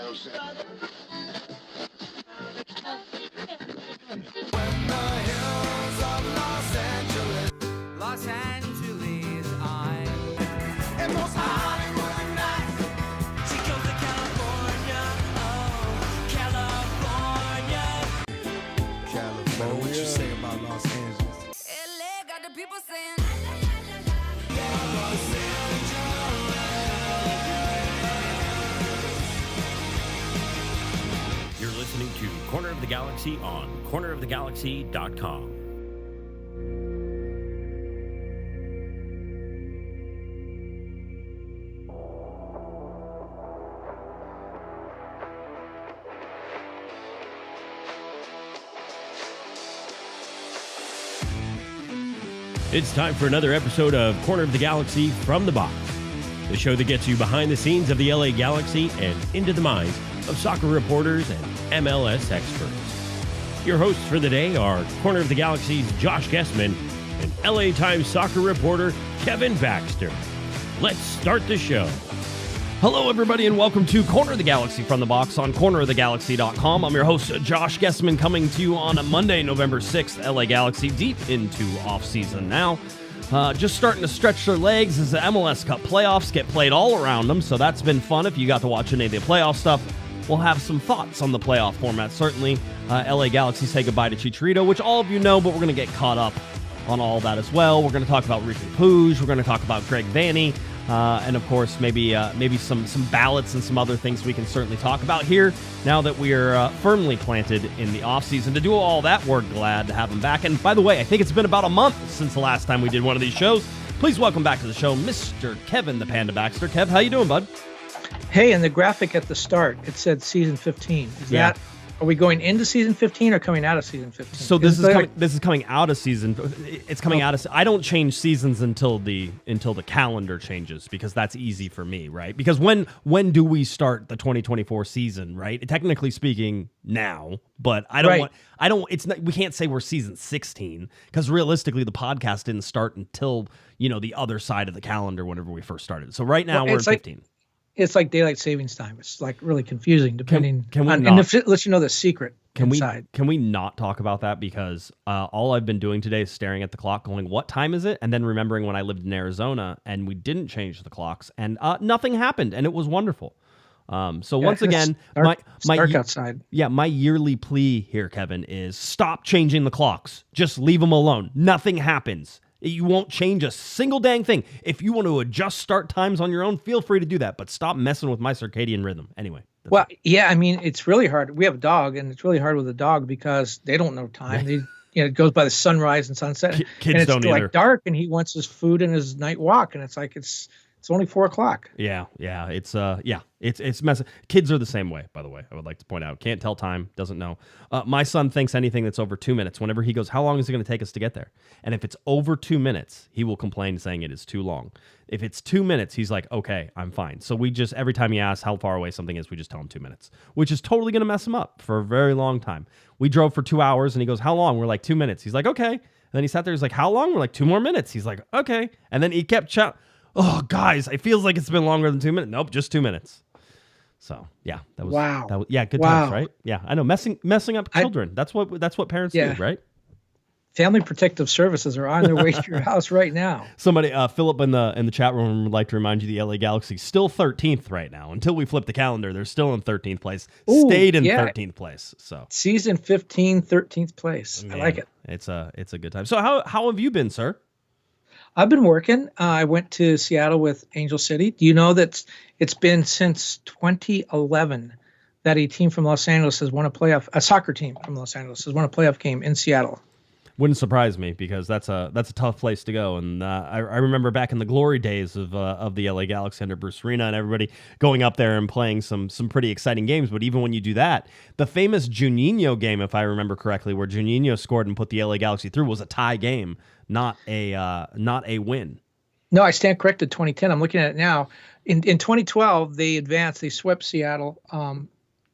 Los Angeles, I'm in most Hollywood nights. She goes to California, oh, California. What you say about Los Angeles? LA got the people saying, You're listening to Corner of the Galaxy on cornerofthegalaxy.com. It's time for another episode of Corner of the Galaxy from the Box, the show that gets you behind the scenes of the LA Galaxy and into the minds of soccer reporters and MLS experts. Your hosts for the day are Corner of the Galaxy's Josh Guesman and LA Times soccer reporter Kevin Baxter. Let's start the show. Hello, everybody, and welcome to Corner of the Galaxy from the Box on cornerofthegalaxy.com. I'm your host, Josh Guesman, coming to you on a Monday, November 6th. LA Galaxy deep into offseason now. Just starting to stretch their legs as the MLS Cup playoffs get played all around them, so that's been fun. If you got to watch any of the playoff stuff, we'll have some thoughts on the playoff format. Certainly, LA Galaxy say goodbye to Chicharito, which all of you know, but we're going to get caught up on all that as well. We're going to talk about Riqui Puig. We're going to talk about Greg Vanney. And of course, maybe some ballots and some other things we can certainly talk about here now that we are firmly planted in the offseason. To do all that, we're glad to have him back. And by the way, I think it's been about a month since the last time we did one of these shows. Please welcome back to the show, Mr. Kevin the Panda Baxter. Kev, how you doing, bud? Hey, and the graphic at the start, it said season 15. Are we going into season 15 or coming out of season 15? So this is coming out of season. It's coming out of. I don't change seasons until the calendar changes, because that's easy for me, right? Because when do we start the 2024 season, right? Technically speaking, now, but I don't want. It's not. We can't say we're season 16 because realistically, the podcast didn't start until the other side of the calendar whenever we first started. So right now we're in 15. It's like daylight savings time. It's like really confusing depending can we on, not, and let you know the secret inside. Can we not talk about that? Because all I've been doing today is staring at the clock going, what time is it? And then remembering when I lived in Arizona and we didn't change the clocks and nothing happened and it was wonderful. Once again, dark outside. Yeah, my yearly plea here, Kevin, is stop changing the clocks. Just leave them alone. Nothing happens. You won't change a single dang thing. If you want to adjust start times on your own, feel free to do that, but stop messing with my circadian rhythm. Anyway. Well, yeah, I mean, it's really hard. We have a dog, and it's really hard with a dog because they don't know time. It goes by the sunrise and sunset. Kids and it's don't like either. Dark, and he wants his food and his night walk, and it's like it's only 4 o'clock. Yeah, it's messy. Kids are the same way, by the way. I would like to point out, can't tell time, doesn't know. My son thinks anything that's over 2 minutes. Whenever he goes, how long is it going to take us to get there? And if it's over 2 minutes, he will complain, saying it is too long. If it's 2 minutes, he's like, okay, I'm fine. So we just, every time he asks how far away something is, we just tell him 2 minutes, which is totally going to mess him up for a very long time. We drove for 2 hours, and he goes, how long? We're like, 2 minutes. He's like, okay. And then he sat there. He's like, how long? We're like, 2 more minutes. He's like, okay. And then he kept oh, guys, it feels like it's been longer than 2 minutes. Nope, just 2 minutes. So yeah, that was wow. Good times, right? Yeah, I know, messing up children. That's what parents do, right? Family Protective Services are on their way to your house right now. Somebody, Philip in the chat room would like to remind you the LA Galaxy still 13th right now. Until we flip the calendar, they're still in 13th place. Stayed in 13th place. So season 15, 13th place. Man, I like it. It's a good time. So how have you been, sir? I've been working. I went to Seattle with Angel City. Do you know that it's been since 2011 that a team from Los Angeles has won a soccer team from Los Angeles has won a playoff game in Seattle? Wouldn't surprise me, because that's a tough place to go. And I remember back in the glory days of the LA Galaxy under Bruce Arena and everybody going up there and playing some pretty exciting games. But even when you do that, the famous Juninho game, if I remember correctly, where Juninho scored and put the LA Galaxy through, was a tie game, not a win. No, I stand corrected. 2010. I'm looking at it now. In 2012, they advanced. They swept Seattle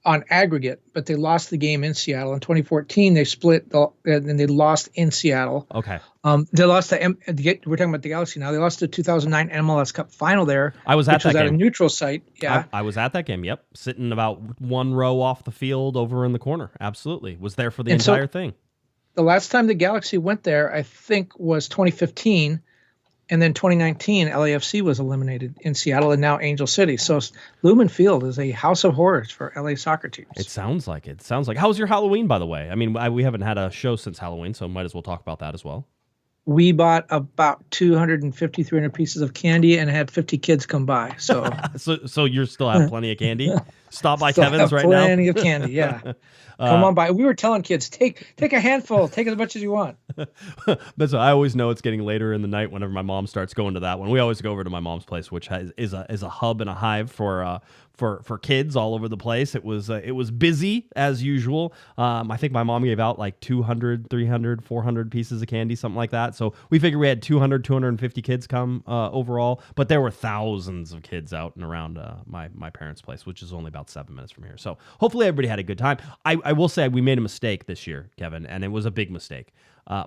on aggregate, but they lost the game in Seattle. In 2014, they split and they lost in Seattle. Okay. They lost we're talking about the Galaxy now. They lost the 2009 MLS Cup final there. I was at that game. At a neutral site. Yeah. I was at that game. Yep. Sitting about one row off the field over in the corner. Absolutely. Was there for the entire thing. The last time the Galaxy went there, I think, was 2015. And then 2019, LAFC was eliminated in Seattle, and now Angel City. So Lumen Field is a house of horrors for LA soccer teams. It sounds like it. How was your Halloween, by the way? I mean, we haven't had a show since Halloween, so might as well talk about that as well. We bought about 250, 300 pieces of candy and had 50 kids come by. So so you still have plenty of candy? Stop by still Kevin's have right now? Plenty of candy, yeah. Come on by. We were telling kids, take a handful, take as much as you want. That's I always know it's getting later in the night whenever my mom starts going to that one. We always go over to my mom's place, which is a hub and a hive for kids all over the place. It was busy as usual. I think my mom gave out like 200, 300, 400 pieces of candy, something like that. So we figured we had 200, 250 kids come overall, but there were thousands of kids out and around my parents' place, which is only about 7 minutes from here. So hopefully everybody had a good time. I will say we made a mistake this year, Kevin, and it was a big mistake.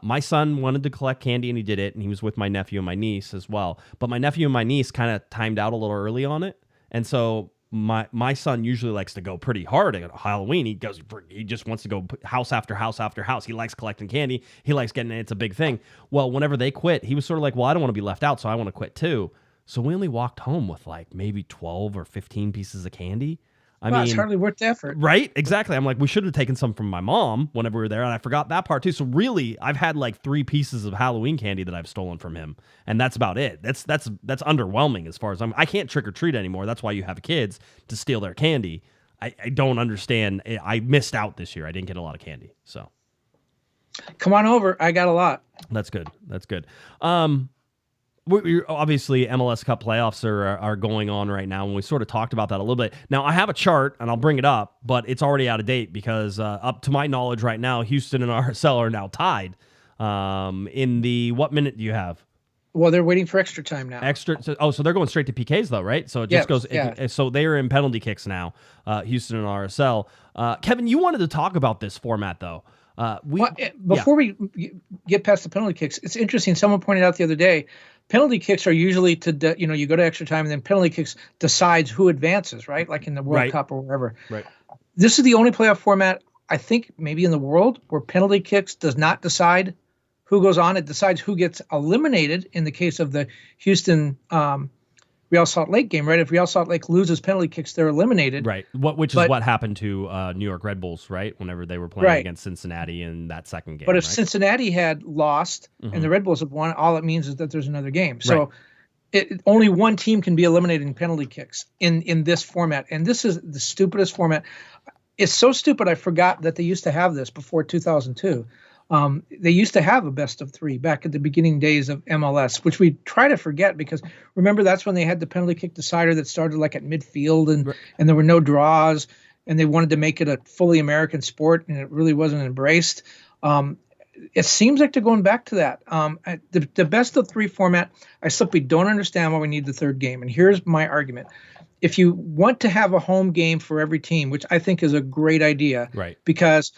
My son wanted to collect candy, and he did it, and he was with my nephew and my niece as well. But my nephew and my niece kind of timed out a little early on it, and so my son usually likes to go pretty hard at Halloween. He just wants to go house after house after house. He likes collecting candy. He likes getting it. It's a big thing. Well, whenever they quit, he was sort of like, well, I don't want to be left out, so I want to quit too. So we only walked home with like maybe 12 or 15 pieces of candy. I mean, it's hardly worth the effort. Right? Exactly. I'm like, we should have taken some from my mom whenever we were there, and I forgot that part too. So really, I've had like 3 pieces of Halloween candy that I've stolen from him, and that's about it. That's underwhelming as far as I can't trick or treat anymore. That's why you have kids, to steal their candy. I don't understand. I missed out this year. I didn't get a lot of candy. So come on over. I got a lot. That's good. We're obviously, MLS Cup playoffs are going on right now, and we sort of talked about that a little bit. Now, I have a chart, and I'll bring it up, but it's already out of date because up to my knowledge right now, Houston and RSL are now tied. What minute do you have? Well, they're waiting for extra time now. So they're going straight to PKs, though, right? So it just goes. Yeah. So they are in penalty kicks now, Houston and RSL. Kevin, you wanted to talk about this format, though. Before we get past the penalty kicks, it's interesting. Someone pointed out the other day, penalty kicks are usually you go to extra time, and then penalty kicks decides who advances, right? Like in the World Cup or wherever. Right. This is the only playoff format, I think, maybe in the world where penalty kicks does not decide who goes on. It decides who gets eliminated in the case of the Houston Real Salt Lake game, right? If Real Salt Lake loses penalty kicks, they're eliminated. Right. Which is what happened to New York Red Bulls, right? Whenever they were playing against Cincinnati in that second game. But if Cincinnati had lost and the Red Bulls had won, all it means is that there's another game. So only one team can be eliminated in penalty kicks in this format. And this is the stupidest format. It's so stupid, I forgot that they used to have this before 2002. They used to have a best of 3 back at the beginning days of MLS, which we try to forget because remember that's when they had the penalty kick decider that started like at midfield and there were no draws and they wanted to make it a fully American sport and it really wasn't embraced. It seems like they're going back to that. The best of 3 format, I simply don't understand why we need the third game. And here's my argument. If you want to have a home game for every team, which I think is a great idea, right? Because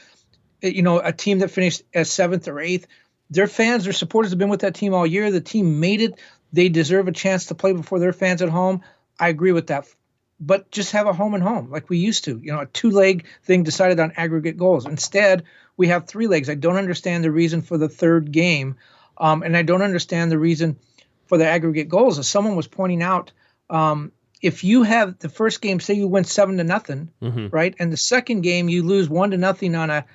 a team that finished as 7th or 8th, their fans, their supporters have been with that team all year. The team made it. They deserve a chance to play before their fans at home. I agree with that. But just have a home and home like we used to. A 2-leg thing decided on aggregate goals. Instead, we have 3 legs. I don't understand the reason for the third game. And I don't understand the reason for the aggregate goals. As someone was pointing out, if you have the first game, say you win 7-0, right? And the second game, you lose 1-0 on a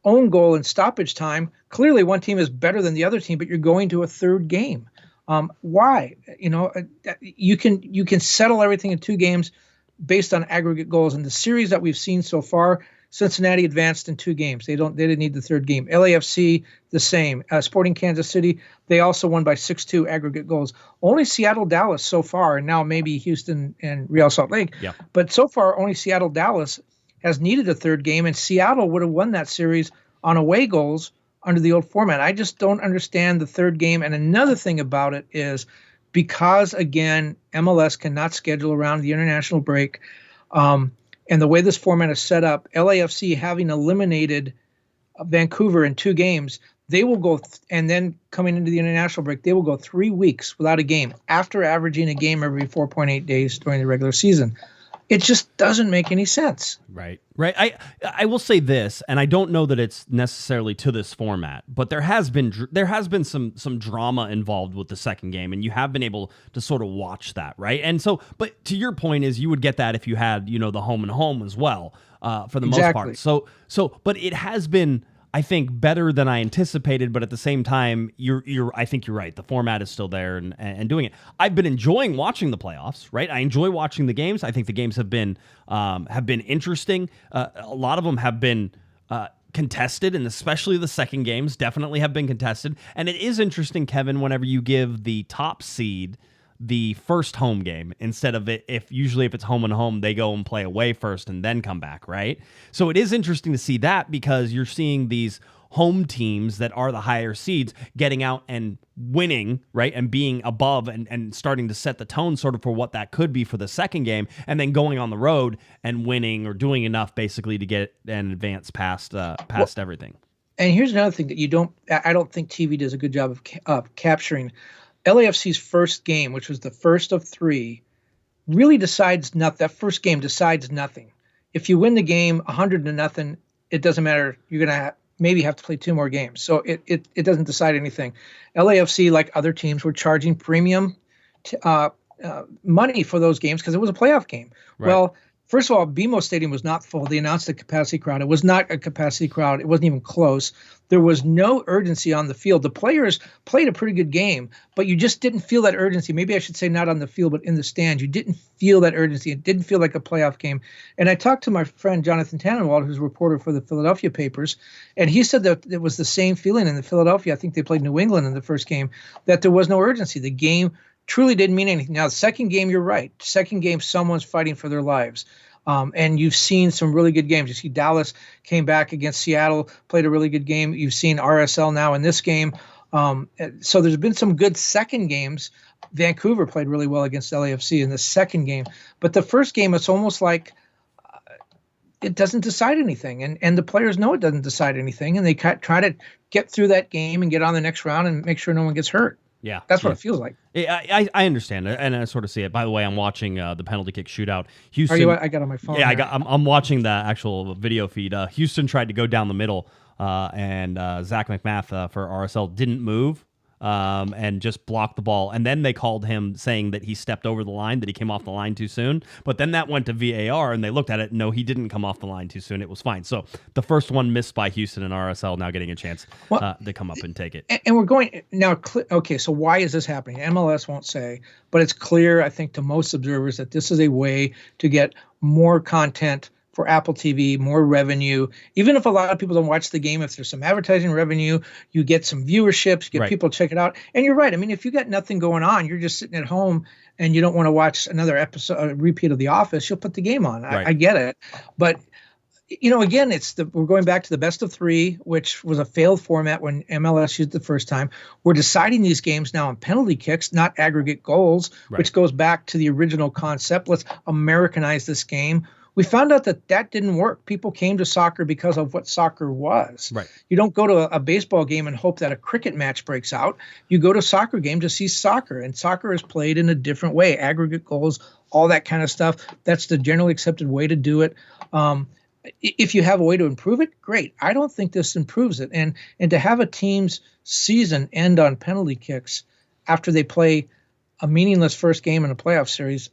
own goal in stoppage time. Clearly one team is better than the other team, but you're going to a third game. Why? You can settle everything in 2 games based on aggregate goals. And the series that we've seen so far, Cincinnati advanced in 2 games. They didn't need the third game. LAFC, the same. Sporting Kansas City, they also won by 6-2 aggregate goals. Only Seattle, Dallas so far, and now maybe Houston and Real Salt Lake. Yeah. But so far, only Seattle, Dallas has needed a third game, and Seattle would have won that series on away goals under the old format. I just don't understand the third game. And another thing about it is because, again, MLS cannot schedule around the international break, and And the way this format is set up, LAFC having eliminated Vancouver in 2 games, they will go, and then coming into the international break, they will go 3 weeks without a game after averaging a game every 4.8 days during the regular season. It just doesn't make any sense. Right. I will say this, and I don't know that it's necessarily to this format, but there has been some drama involved with the second game, and you have been able to sort of watch that, right? And so, but to your point is, you would get that if you had, the home and home as well, for the most part. But it has been, I think, better than I anticipated, but at the same time, I think you're right. The format is still there and doing it. I've been enjoying watching the playoffs, right? I enjoy watching the games. I think the games have been interesting. A lot of them have been contested, and especially the second games definitely have been contested. And it is interesting, Kevin, whenever you give the top seed the first home game instead of if it's home and home, they go and play away first and then come back, right? So it is interesting to see that, because you're seeing these home teams that are the higher seeds getting out and winning, right? And being above and starting to set the tone sort of for what that could be for the second game, and then going on the road and winning or doing enough basically to get an advance past everything. And here's another thing that I don't think TV does a good job of capturing. LAFC's first game, which was the first of 3, really decides nothing. That first game decides nothing. If you win the game 100-0, it doesn't matter. You're going to maybe have to play 2 more games. So it doesn't decide anything. LAFC, like other teams, were charging premium money for those games because it was a playoff game. Right. Well, first of all, BMO Stadium was not full. They announced a capacity crowd. It was not a capacity crowd. It wasn't even close. There was no urgency on the field. The players played a pretty good game, but you just didn't feel that urgency. Maybe I should say not on the field, but in the stands. You didn't feel that urgency. It didn't feel like a playoff game. And I talked to my friend Jonathan Tannenwald, who's a reporter for the Philadelphia papers, and he said that it was the same feeling in the Philadelphia. I think they played New England in the first game, that there was no urgency. The game truly didn't mean anything. Now, the second game, you're right. Second game, someone's fighting for their lives. And you've seen some really good games. You see Dallas came back against Seattle, played a really good game. You've seen RSL now in this game. So there's been some good second games. Vancouver played really well against LAFC in the second game. But the first game, it's almost like it doesn't decide anything. And the players know it doesn't decide anything. And they try to get through that game and get on the next round and make sure no one gets hurt. Yeah, that's what it feels like. I understand, and I sort of see it. By the way, I'm watching the penalty kick shootout. Houston. Are you? I got on my phone. Yeah, I'm watching the actual video feed. Houston tried to go down the middle, and Zach McMath for RSL didn't move. And just blocked the ball. And then they called him saying that he stepped over the line, that he came off the line too soon. But then that went to VAR, and they looked at it. No, he didn't come off the line too soon. It was fine. So the first one missed by Houston, and RSL now getting a chance to come up and take it. And we're going now. Okay, so why is this happening? MLS won't say, but it's clear, I think, to most observers that this is a way to get more content for Apple TV, more revenue. Even if a lot of people don't watch the game, if there's some advertising revenue, you get some viewerships, you get people to check it out. And you're right. I mean, if you got nothing going on, you're just sitting at home and you don't want to watch another episode, a repeat of The Office, you'll put the game on. I get it. But, again, we're going back to the best of 3, which was a failed format when MLS used it the first time. We're deciding these games now on penalty kicks, not aggregate goals, which goes back to the original concept. Let's Americanize this game. We found out that didn't work. People came to soccer because of what soccer was. Right. You don't go to a baseball game and hope that a cricket match breaks out. You go to a soccer game to see soccer, and soccer is played in a different way. Aggregate goals, all that kind of stuff. That's the generally accepted way to do it. If you have a way to improve it, great. I don't think this improves it. And to have a team's season end on penalty kicks after they play a meaningless first game in a playoff series,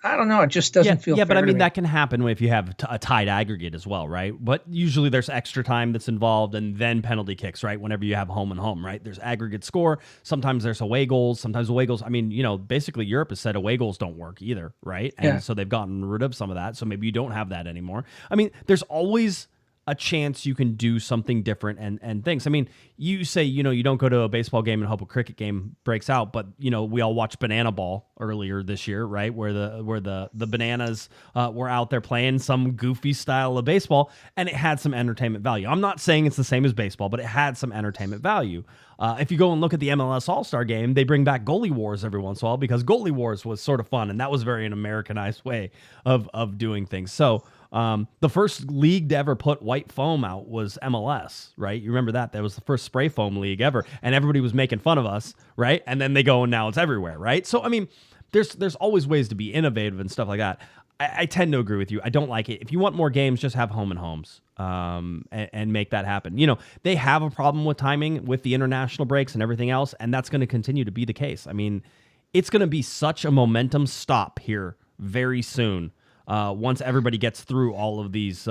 I don't know. It just doesn't feel fair. Yeah, but I mean, that can happen if you have a tied aggregate as well, right? But usually there's extra time that's involved and then penalty kicks, right? Whenever you have home and home, right? There's aggregate score. Sometimes there's away goals. Sometimes away goals. I mean, basically Europe has said away goals don't work either, right? And so they've gotten rid of some of that. So maybe you don't have that anymore. I mean, there's always a chance you can do something different and things. I mean, you say, you don't go to a baseball game and hope a cricket game breaks out, but we all watched Banana Ball earlier this year, right? Where the bananas were out there playing some goofy style of baseball, and it had some entertainment value. I'm not saying it's the same as baseball, but it had some entertainment value. If you go and look at the MLS All-Star Game, they bring back goalie wars every once in a while because goalie wars was sort of fun, and that was very an Americanized way of doing things. So the first league to ever put white foam out was MLS, right? You remember that? That was the first spray foam league ever, and everybody was making fun of us, right? And then they go and now it's everywhere, right? So, I mean, there's always ways to be innovative and stuff like that. I tend to agree with you. I don't like it. If you want more games, just have home and homes and make that happen. They have a problem with timing with the international breaks and everything else, and that's going to continue to be the case. I mean, it's going to be such a momentum stop here very soon once everybody gets through all of these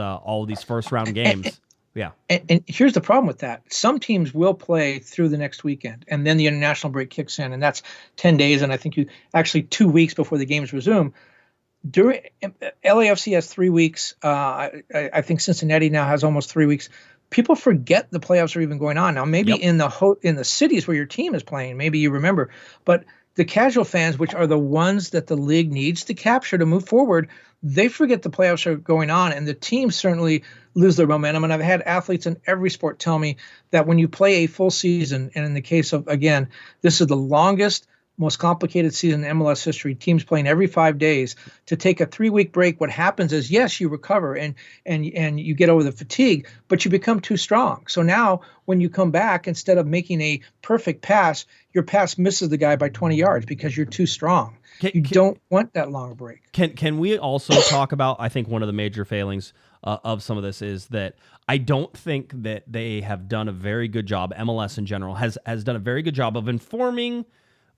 first round games. Yeah. And here's the problem with that. Some teams will play through the next weekend, and then the international break kicks in, and that's 10 days, and I think 2 weeks before the games resume. During LAFC has 3 weeks. I think Cincinnati now has almost 3 weeks. People forget the playoffs are even going on now. Maybe in the cities where your team is playing, maybe you remember, but the casual fans, which are the ones that the league needs to capture to move forward, they forget the playoffs are going on, and the teams certainly lose their momentum. And I've had athletes in every sport tell me that when you play a full season, and in the case of, again, this is the longest, most complicated season in MLS history, teams playing every 5 days, to take a 3-week break, what happens is, yes, you recover and you get over the fatigue, but you become too strong. So now when you come back, instead of making a perfect pass, your pass misses the guy by 20 yards because you're too strong. You don't want that long break. Can we also talk about, I think one of the major failings of some of this is that I don't think that they have done a very good job, MLS in general has done a very good job of informing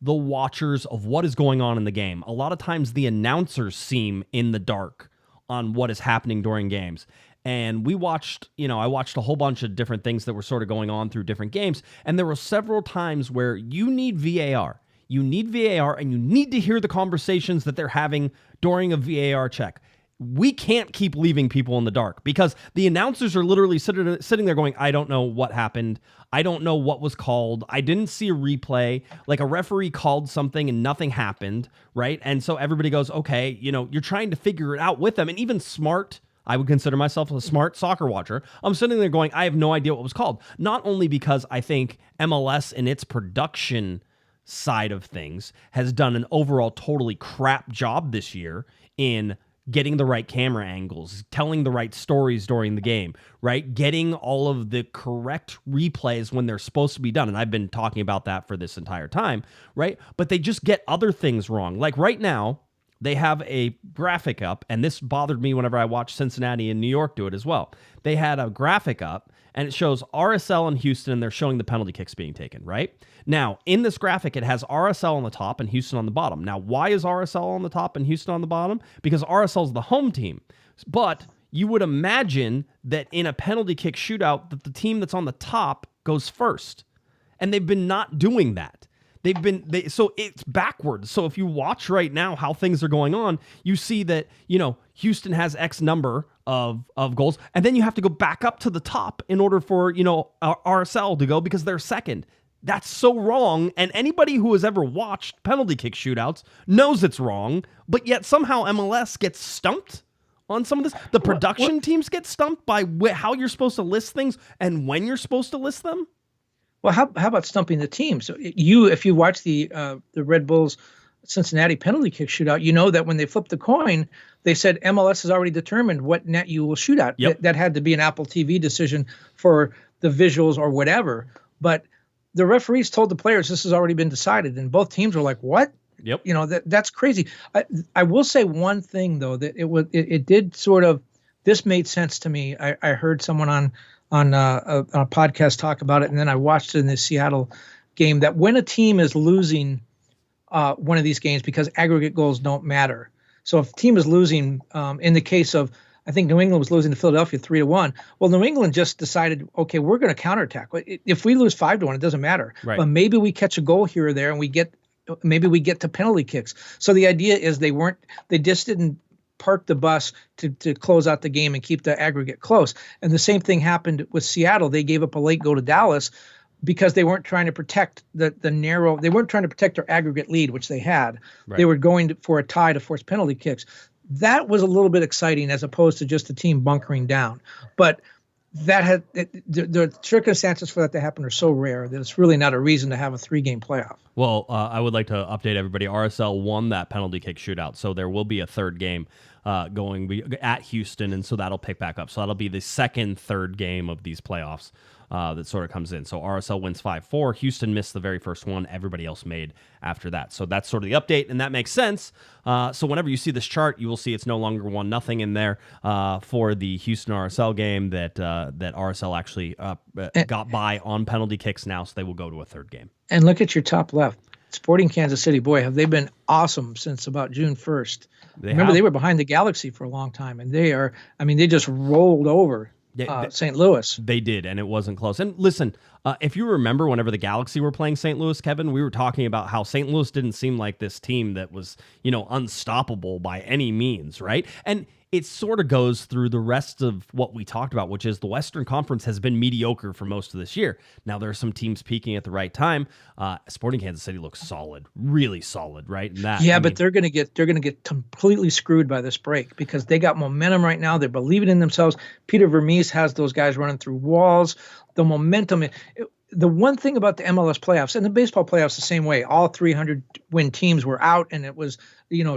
the watchers of what is going on in the game. A lot of times the announcers seem in the dark on what is happening during games. And we watched, I watched a whole bunch of different things that were sort of going on through different games. And there were several times where you need VAR. You need VAR, and you need to hear the conversations that they're having during a VAR check. We can't keep leaving people in the dark because the announcers are literally sitting there going, I don't know what happened. I don't know what was called. I didn't see a replay. Like a referee called something and nothing happened, right? And so everybody goes, okay, you're trying to figure it out with them. And even smart, I would consider myself a smart soccer watcher. I'm sitting there going, I have no idea what was called. Not only because I think MLS in its production side of things has done an overall totally crap job this year in getting the right camera angles, telling the right stories during the game, right? Getting all of the correct replays when they're supposed to be done. And I've been talking about that for this entire time, right? But they just get other things wrong. Like right now, they have a graphic up, and this bothered me whenever I watched Cincinnati and New York do it as well. They had a graphic up, and it shows RSL and Houston, and they're showing the penalty kicks being taken, right? Now, in this graphic, it has RSL on the top and Houston on the bottom. Now, why is RSL on the top and Houston on the bottom? Because RSL is the home team. But you would imagine that in a penalty kick shootout, that the team that's on the top goes first. And they've been not doing that. So it's backwards. So if you watch right now how things are going on, you see that, Houston has X number of goals, and then you have to go back up to the top in order for, RSL to go because they're second. That's so wrong, and anybody who has ever watched penalty kick shootouts knows it's wrong, but yet somehow MLS gets stumped on some of this. The production teams get stumped by how you're supposed to list things and when you're supposed to list them. Well, how about stumping the team? So if you watch the Red Bulls Cincinnati penalty kick shootout, you know that when they flipped the coin, they said MLS has already determined what net you will shoot at. Yep. That had to be an Apple TV decision for the visuals or whatever. But the referees told the players this has already been decided, and both teams were like, "What?" Yep. That's crazy. I will say one thing though, that it did sort of, this made sense to me. I heard someone on a podcast talk about it, and then I watched it in the Seattle game, that when a team is losing one of these games, because aggregate goals don't matter. So if a team is losing, in the case of, I think New England was losing to Philadelphia 3-1. Well, New England just decided, okay, we're going to counterattack. If we lose 5-1, it doesn't matter. Right. But maybe we catch a goal here or there, and maybe we get to penalty kicks. So the idea is they just didn't park the bus to close out the game and keep the aggregate close. And the same thing happened with Seattle. They gave up a late goal to Dallas because they weren't trying to protect they weren't trying to protect their aggregate lead, which they had. Right. They were going for a tie to force penalty kicks. That was a little bit exciting as opposed to just a team bunkering down. But the circumstances for that to happen are so rare that it's really not a reason to have a 3-game playoff. Well, I would like to update everybody. RSL won that penalty kick shootout, so there will be a third game going at Houston, and so that'll pick back up. So that'll be the third game of these playoffs that sort of comes in. So RSL wins 5-4. Houston missed the very first one. Everybody else made after that. So that's sort of the update, and that makes sense. So whenever you see this chart, you will see it's no longer 1-0 in there for the Houston RSL game that RSL actually got by on penalty kicks now, so they will go to a third game. And look at your top left. Sporting Kansas City, boy, have they been awesome since about June 1st. Remember, they were behind the Galaxy for a long time, and they just rolled over St. Louis. They did, and it wasn't close. And listen, if you remember whenever the Galaxy were playing St. Louis, Kevin, we were talking about how St. Louis didn't seem like this team that was, unstoppable by any means, right? And it sort of goes through the rest of what we talked about, which is the Western Conference has been mediocre for most of this year. Now, there are some teams peaking at the right time. Sporting Kansas City looks solid, really solid, right? And but they're going to get completely screwed by this break because they got momentum right now. They're believing in themselves. Peter Vermees has those guys running through walls. The momentum. The one thing about the MLS playoffs and the baseball playoffs the same way, all 300-win teams were out, and it was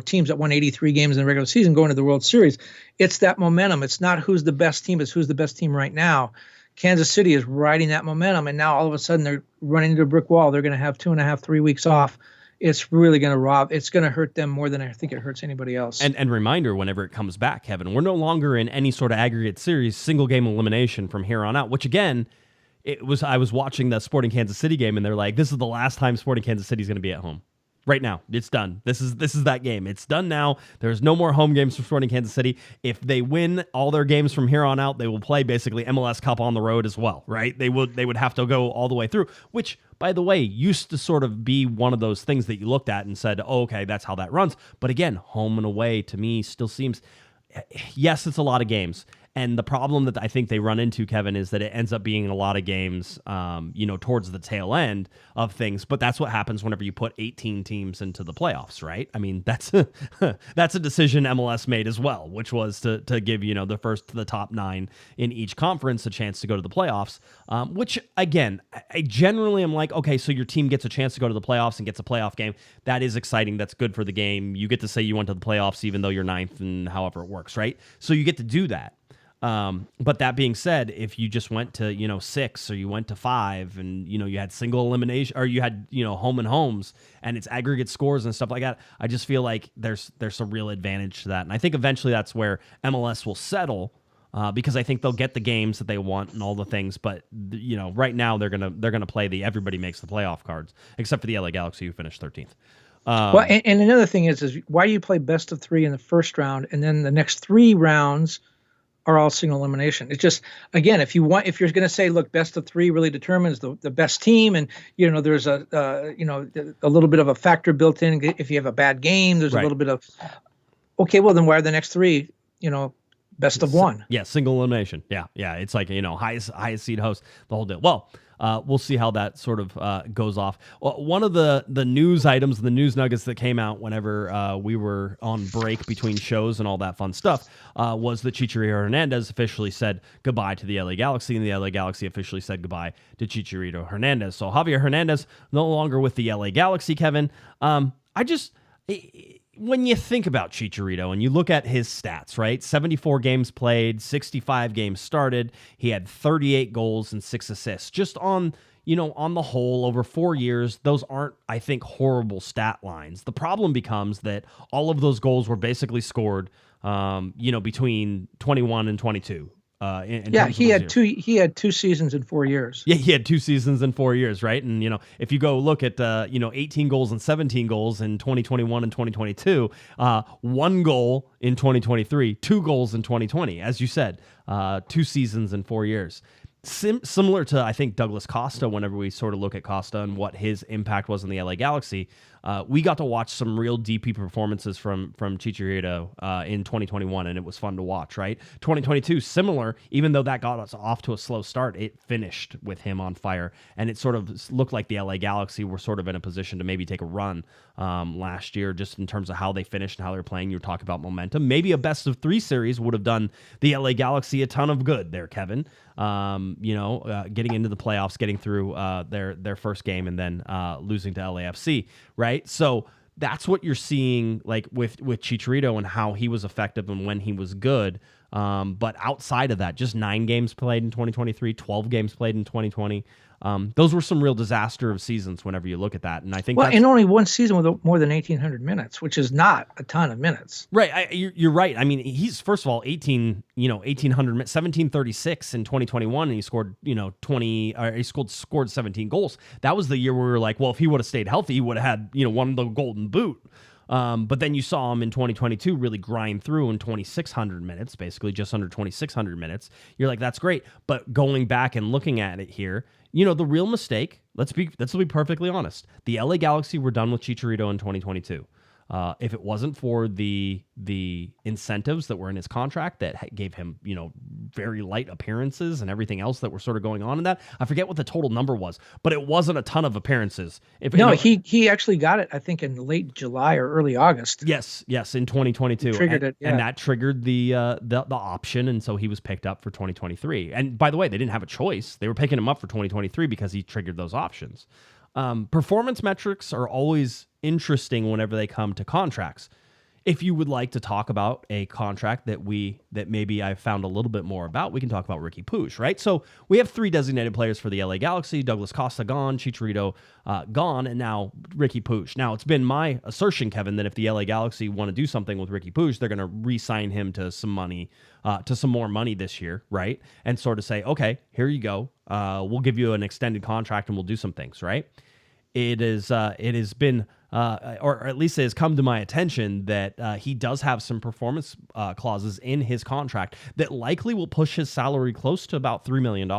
teams that won 83 games in the regular season going to the World Series. It's that momentum. It's not who's the best team, it's who's the best team right now. Kansas City is riding that momentum, and now all of a sudden they're running into a brick wall. They're going to have 2.5-3 weeks off. It's really going to it's going to hurt them more than I think it hurts anybody else. And reminder, whenever it comes back, Kevin, we're no longer in any sort of aggregate series, single game elimination from here on out, which again, I was watching the Sporting Kansas City game, and they're like, this is the last time Sporting Kansas City is going to be at home. Right now, it's done. This is that game. It's done now. There's no more home games for Sporting Kansas City. If they win all their games from here on out, they will play basically MLS Cup on the road as well, right? They would have to go all the way through, which, by the way, used to sort of be one of those things that you looked at and said, oh, okay, that's how that runs. But again, home and away to me still seems, yes, it's a lot of games. And the problem that I think they run into, Kevin, is that it ends up being a lot of games, towards the tail end of things. But that's what happens whenever you put 18 teams into the playoffs, right? I mean, that's a decision MLS made as well, which was to give, the first to the top 9 in each conference a chance to go to the playoffs, which, again, I generally am like, okay, so your team gets a chance to go to the playoffs and gets a playoff game. That is exciting. That's good for the game. You get to say you went to the playoffs even though you're 9th and however it works, right? So you get to do that. But that being said, if you just went to, 6 or you went to 5 and, you had single elimination or you had, home and homes and it's aggregate scores and stuff like that, I just feel like there's some real advantage to that. And I think eventually that's where MLS will settle, because I think they'll get the games that they want and all the things. But, right now they're going to play the everybody makes the playoff cards, except for the LA Galaxy who finished 13th. And another thing is why do you play best of 3 in the first round and then the next 3 rounds are all single elimination? It's just, again, if you're going to say, look, best of 3 really determines the best team, and there's a little bit of a factor built in. If you have a bad game, there's a little bit of, okay, well then why are the next 3, best of 1? Yeah, single elimination. Yeah, it's like highest seed host, the whole deal. Well, we'll see how that sort of goes off. Well, one of the news items, the news nuggets that came out whenever we were on break between shows and all that fun stuff, was that Chicharito Hernandez officially said goodbye to the LA Galaxy, and the LA Galaxy officially said goodbye to Chicharito Hernandez. So Javier Hernandez no longer with the LA Galaxy, Kevin. When you think about Chicharito and you look at his stats, right? 74 games played, 65 games started. He had 38 goals and 6 assists. Just on the whole, over 4 years, those aren't, I think, horrible stat lines. The problem becomes that all of those goals were basically scored, between 21 and 22. He had 2 seasons in 4 years. Yeah, he had 2 seasons in 4 years, right? And if you go look at 18 goals and 17 goals in 2021 and 2022, 1 goal in 2023, 2 goals in 2020, as you said, 2 seasons in 4 years. Similar to, I think, Douglas Costa, whenever we sort of look at Costa and what his impact was in the LA Galaxy, we got to watch some real DP performances from Chicharito in 2021, and it was fun to watch, right? 2022, similar, even though that got us off to a slow start, it finished with him on fire, and it sort of looked like the LA Galaxy were sort of in a position to maybe take a run last year, just in terms of how they finished and how they're playing. You were talking about momentum. Maybe a best-of-3 series would have done the LA Galaxy a ton of good there, Kevin. Getting into the playoffs, getting through their first game, and then losing to LAFC, right? So that's what you're seeing, like with Chicharito and how he was effective and when he was good. But outside of that, just 9 games played in 2023, 12 games played in 2020. Those were some real disaster of seasons whenever you look at that. And I think in only one season with more than 1,800 minutes, which is not a ton of minutes. Right. You're right. I mean, he's, first of all, 1,800 minutes, 1736 in 2021, and he scored, 20, or he scored 17 goals. That was the year where we were like, well, if he would have stayed healthy, he would have had, won the Golden Boot. But then you saw him in 2022 really grind through in 2,600 minutes, basically just under 2,600 minutes. You're like, that's great. But going back and looking at it here, the real mistake, let's be perfectly honest. The LA Galaxy were done with Chicharito in 2022. If it wasn't for the incentives that were in his contract that gave him, very light appearances and everything else that were sort of going on in that, I forget what the total number was, but it wasn't a ton of appearances. He actually got it, I think, in late July or early August. Yes, in 2022. Triggered it, yeah. And that triggered the option, and so he was picked up for 2023. And by the way, they didn't have a choice. They were picking him up for 2023 because he triggered those options. Performance metrics are always interesting whenever they come to contracts. If you would like to talk about a contract that maybe I've found a little bit more about, we can talk about Riqui Puig, right? So we have 3 designated players for the LA Galaxy: Douglas Costa gone, Chicharito gone, and now Riqui Puig. Now, it's been my assertion, Kevin, that if the LA Galaxy want to do something with Riqui Puig, they're going to re-sign him to some money, to some more money this year, right? And sort of say, okay, here you go. We'll give you an extended contract and we'll do some things, right? It has been, or at least it has come to my attention that he does have some performance clauses in his contract that likely will push his salary close to about $3 million,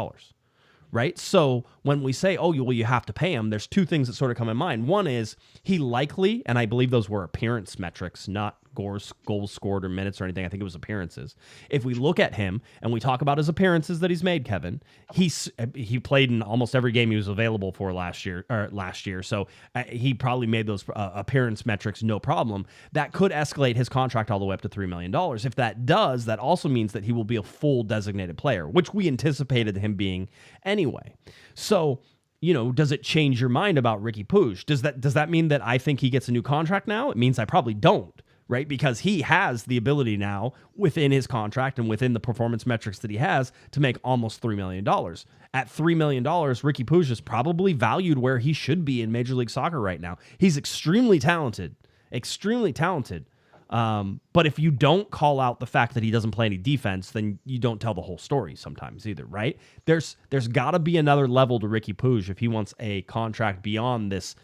right? So when we say, you have to pay him, there's 2 things that sort of come in mind. One is he likely, and I believe those were appearance metrics, not goals scored or minutes or anything. I think it was appearances. If we look at him and we talk about his appearances that he's made, Kevin, he played in almost every game he was available for last year. So he probably made those appearance metrics no problem. That could escalate his contract all the way up to $3 million. If that does, that also means that he will be a full designated player, which we anticipated him being anyway. So, does it change your mind about Riqui Puig? Does that mean that I think he gets a new contract now? It means I probably don't. Right? Because he has the ability now within his contract and within the performance metrics that he has to make almost $3 million. At $3 million, Riqui Puig is probably valued where he should be in Major League Soccer right now. He's extremely talented. But if you don't call out the fact that he doesn't play any defense, then you don't tell the whole story sometimes either, right? There's got to be another level to Riqui Puig if he wants a contract beyond this,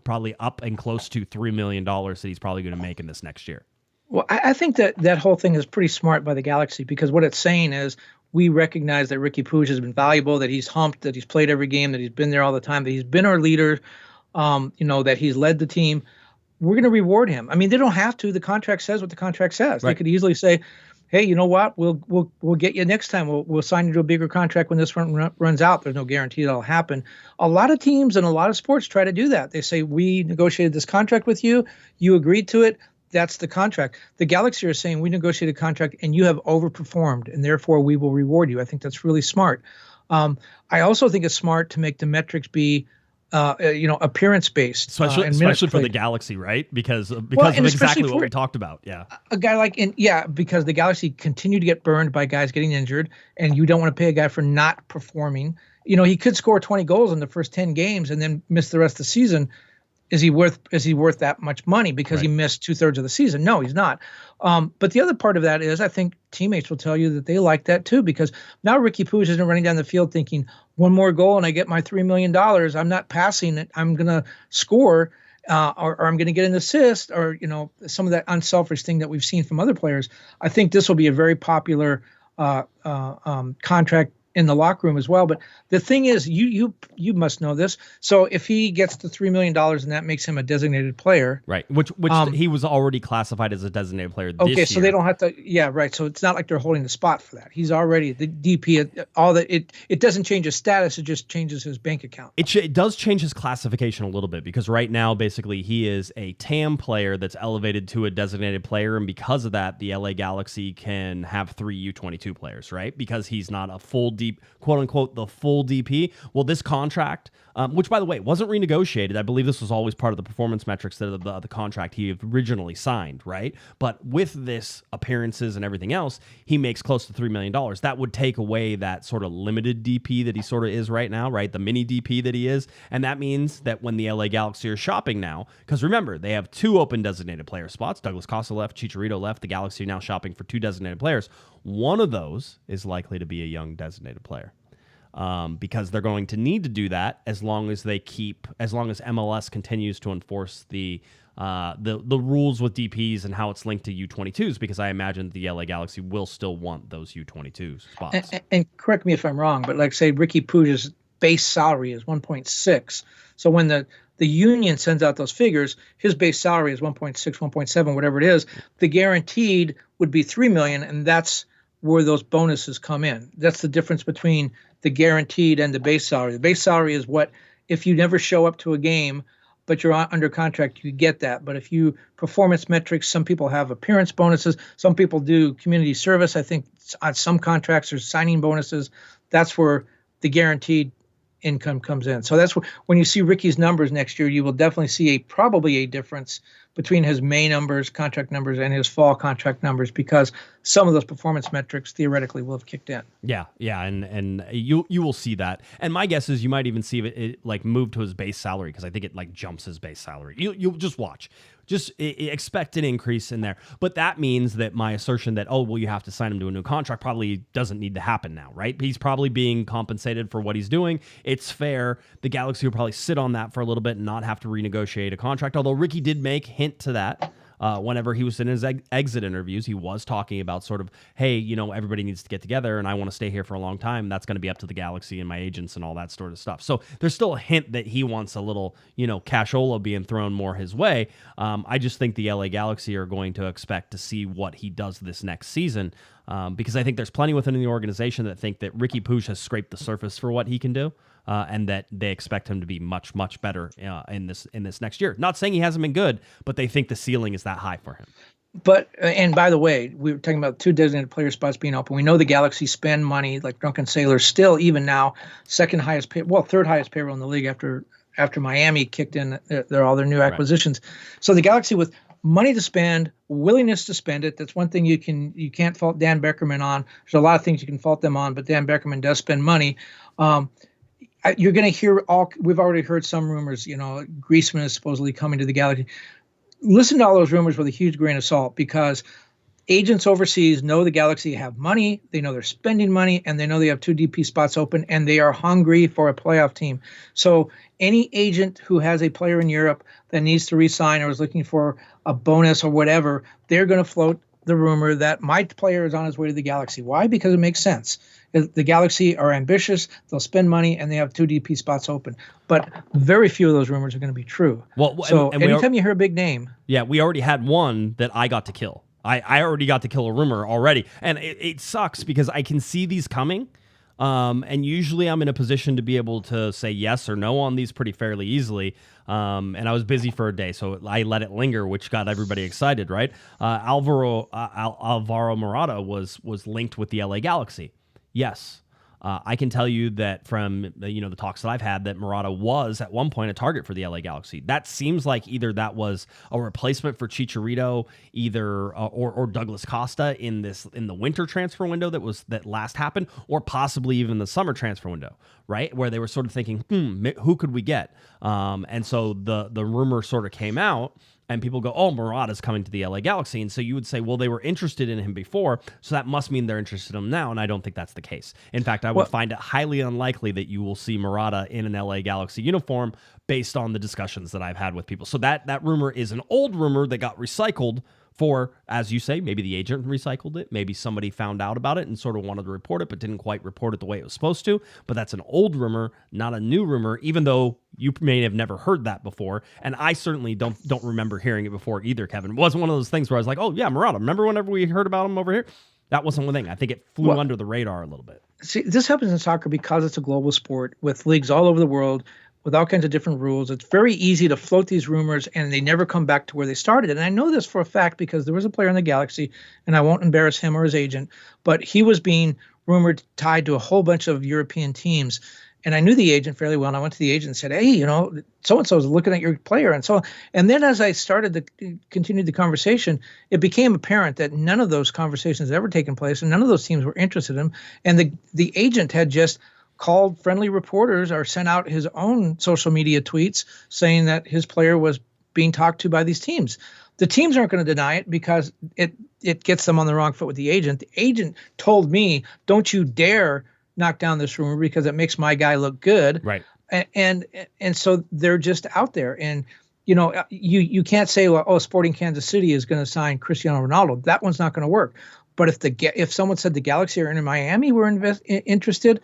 probably up and close to $3 million that he's probably going to make in this next year. Well, I think that whole thing is pretty smart by the Galaxy, because what it's saying is we recognize that Riqui Puig has been valuable, that he's humped, that he's played every game, that he's been there all the time, that he's been our leader, that he's led the team. We're going to reward him. I mean, they don't have to. The contract says what the contract says. Right. They could easily say, hey, you know what? We'll get you next time. We'll sign you to a bigger contract when this one runs out. There's no guarantee that'll happen. A lot of teams and a lot of sports try to do that. They say, we negotiated this contract with you. You agreed to it. That's the contract. The Galaxy are saying, we negotiated a contract and you have overperformed, and therefore we will reward you. I think that's really smart. I also think it's smart to make the metrics be appearance based, especially for the Galaxy, right? Because of exactly what we talked about. Yeah, a guy because the Galaxy continue to get burned by guys getting injured, and you don't want to pay a guy for not performing. He could score 20 goals in the first 10 games and then miss the rest of the season. Is he worth that much money because he missed 2/3 of the season? No, he's not. But the other part of that is, I think teammates will tell you that they like that too, because now Riqui Puig isn't running down the field thinking, one more goal and I get my $3 million. I'm not passing it. I'm going to score, or I'm going to get an assist, or some of that unselfish thing that we've seen from other players. I think this will be a very popular contract in the locker room as well. But the thing is, you must know this. So if he gets to $3 million and that makes him a designated player, right? Which he was already classified as a designated player. This okay, so year. they don't have to. Yeah, right. So it's not like they're holding the spot for that. He's already the DP. All that it doesn't change his status. It just changes his bank account. It does change his classification a little bit because right now, basically, he is a TAM player that's elevated to a designated player, and because of that, the LA Galaxy can have 3 U22 players, right? Because he's not a full deep, quote unquote, the full DP. Well, this contract, which by the way wasn't renegotiated, I believe this was always part of the performance metrics of the contract he originally signed, right? But with this appearances and everything else, he makes close to $3 million. That would take away that sort of limited DP that he sort of is right now, right? The mini DP that he is. And that means that when the LA Galaxy are shopping now, because remember, they have 2 open designated player spots. Douglas Costa left, Chicharito left. The Galaxy are now shopping for 2 designated players. One of those is likely to be a young designated player. Because they're going to need to do that as long as MLS continues to enforce the rules with DPs and how it's linked to U22s, because I imagine the LA Galaxy will still want those U22 spots. And correct me if I'm wrong, but like say Riqui Puig's base salary is 1.6. So when the union sends out those figures, his base salary is 1.6, 1.7, whatever it is. The guaranteed would be 3 million, and that's where those bonuses come in. That's the difference between the guaranteed and the base salary. The base salary is what, if you never show up to a game, but you're under contract, you get that. But if you performance metrics, some people have appearance bonuses. Some people do community service. I think on some contracts there's signing bonuses. That's where the guaranteed income comes in. So that's when you see Ricky's numbers next year, you will definitely see probably a difference between his May numbers, contract numbers, and his fall contract numbers, because some of those performance metrics theoretically will have kicked in. Yeah, and you will see that. And my guess is you might even see it like move to his base salary, because I think it like jumps his base salary. You'll just watch. Just expect an increase in there. But that means that my assertion that, oh, well, you have to sign him to a new contract probably doesn't need to happen now, right? He's probably being compensated for what he's doing. It's fair. The Galaxy will probably sit on that for a little bit and not have to renegotiate a contract, although Riqui did make hint to that. Whenever he was in his exit interviews, he was talking about sort of, hey, everybody needs to get together and I want to stay here for a long time. That's going to be up to the Galaxy and my agents and all that sort of stuff. So there's still a hint that he wants a little, cashola being thrown more his way. I just think the LA Galaxy are going to expect to see what he does this next season, because I think there's plenty within the organization that think that Riqui Puig has scraped the surface for what he can do. And that they expect him to be much, much better in this next year. Not saying he hasn't been good, but they think the ceiling is that high for him. But, and by the way, we were talking about 2 designated player spots being open. We know the Galaxy spend money like drunken sailors still, even now, third highest payroll in the league after Miami kicked in all their new acquisitions. Right. So the Galaxy, with money to spend, willingness to spend it, that's one thing you can't fault Dan Beckerman on. There's a lot of things you can fault them on, but Dan Beckerman does spend money. You're going to hear we've already heard some rumors, Guesman is supposedly coming to the Galaxy. Listen to all those rumors with a huge grain of salt, because agents overseas know the Galaxy have money, they know they're spending money, and they know they have 2 DP spots open, and they are hungry for a playoff team. So any agent who has a player in Europe that needs to re-sign or is looking for a bonus or whatever, they're going to float the rumor that my player is on his way to the Galaxy. Why? Because it makes sense. The Galaxy are ambitious, they'll spend money, and they have 2 DP spots open. But very few of those rumors are going to be true. Well, so anytime you hear a big name. Yeah, we already had one that I got to kill. I already got to kill a rumor already. And it sucks because I can see these coming. And usually I'm in a position to be able to say yes or no on these pretty fairly easily. And I was busy for a day, so I let it linger, which got everybody excited, right? Alvaro Morata was linked with the LA Galaxy. Yes. I can tell you that from the talks that I've had, that Morata was at one point a target for the LA Galaxy. That seems like either that was a replacement for Chicharito, or Douglas Costa in the winter transfer window that last happened, or possibly even the summer transfer window, right, where they were sort of thinking, who could we get? And so the rumor sort of came out. And people go, oh, Morata's coming to the LA Galaxy. And so you would say, well, they were interested in him before, so that must mean they're interested in him now. And I don't think that's the case. In fact, I would find it highly unlikely that you will see Morata in an LA Galaxy uniform based on the discussions that I've had with people. So that rumor is an old rumor that got recycled for, as you say, maybe the agent recycled it. Maybe somebody found out about it and sort of wanted to report it, but didn't quite report it the way it was supposed to. But that's an old rumor, not a new rumor, even though you may have never heard that before. And I certainly don't remember hearing it before either, Kevin. It wasn't one of those things where I was like, oh, yeah, Murata. Remember whenever we heard about him over here? That wasn't one thing. I think it flew under the radar a little bit. See, this happens in soccer because it's a global sport with leagues all over the world, with all kinds of different rules. It's very easy to float these rumors and they never come back to where they started. And I know this for a fact because there was a player in the Galaxy, and I won't embarrass him or his agent, but he was being rumored tied to a whole bunch of European teams. And I knew the agent fairly well. And I went to the agent and said, hey, so-and-so is looking at your player. And then as I started to continue the conversation, it became apparent that none of those conversations had ever taken place and none of those teams were interested in him. And the agent had just called friendly reporters or sent out his own social media tweets saying that his player was being talked to by these teams. The teams aren't going to deny it because it gets them on the wrong foot with the agent. The agent told me, don't you dare knock down this rumor because it makes my guy look good. Right. And so they're just out there. And, you can't say, well, Sporting Kansas City is going to sign Cristiano Ronaldo. That one's not going to work. But if someone said the Galaxy or in Miami were interested,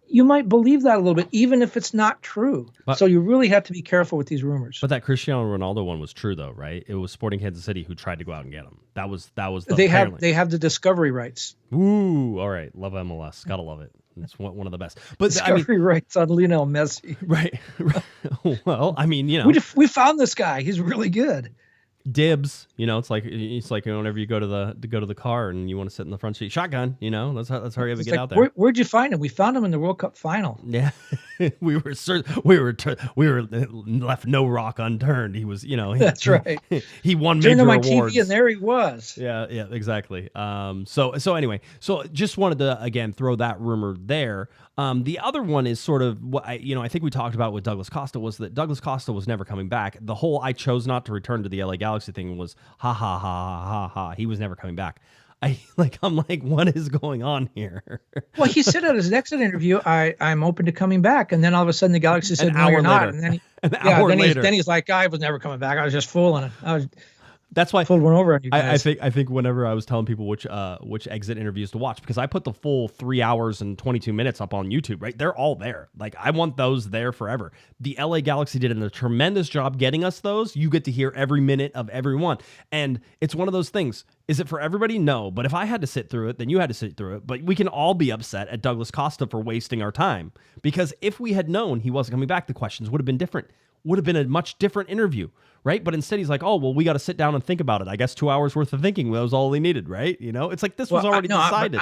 you might believe that a little bit, even if it's not true. So you really have to be careful with these rumors. But that Cristiano Ronaldo one was true, though, right? It was Sporting Kansas City who tried to go out and get him. That was they have the discovery rights. Ooh, all right. Love MLS. Gotta love it. It's one of the best. But discovery rights on Lionel Messi. Right. Well, I mean, we found this guy. He's really good. Dibs, it's like whenever you go to the car and you want to sit in the front seat, shotgun, let's hurry up and get out there. Where'd you find him? We found him in the World Cup final. Yeah, we were left no rock unturned. He was, that's right. He won major awards. TV, and there he was. Yeah, exactly. So anyway, just wanted to again throw that rumor there. The other one is sort of what I think we talked about with Douglas Costa was that Douglas Costa was never coming back. The whole I chose not to return to the LA Galaxy thing was ha ha ha ha ha. He was never coming back. I'm like, what is going on here? Well, he said at his exit interview, I'm open to coming back, and then all of a sudden the Galaxy said, no, you're not. And then then he's like, I was never coming back. I was just fooling. That's why I pulled one over on you guys. I think whenever I was telling people which exit interviews to watch, because I put the full 3 hours and 22 minutes up on YouTube, right? They're all there. Like, I want those there forever. The LA Galaxy did a tremendous job getting us those. You get to hear every minute of every one. And it's one of those things. Is it for everybody? No. But if I had to sit through it, then you had to sit through it. But we can all be upset at Douglas Costa for wasting our time. Because if we had known he wasn't coming back, the questions would have been different. Would have been a much different interview, right? But instead he's like, oh, well, we got to sit down and think about it. I guess 2 hours worth of thinking was all they needed, right? It's like this was already decided.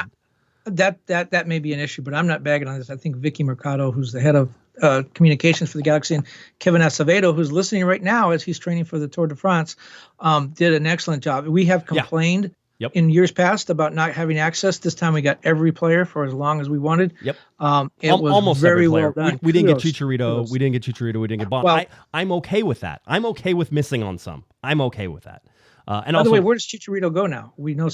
That may be an issue, but I'm not bagging on this. I think Vicky Mercado, who's the head of communications for the Galaxy, and Kevin Acevedo, who's listening right now as he's training for the Tour de France, did an excellent job. We have complained in years past about not having access. This time we got every player for as long as we wanted. Yep. It was almost very well done. We didn't get Chicharito. We didn't get Chicharito. We didn't get Bond. Well, I'm okay with that. I'm okay with missing on some. I'm okay with that. And by the way, where does Chicharito go now? We know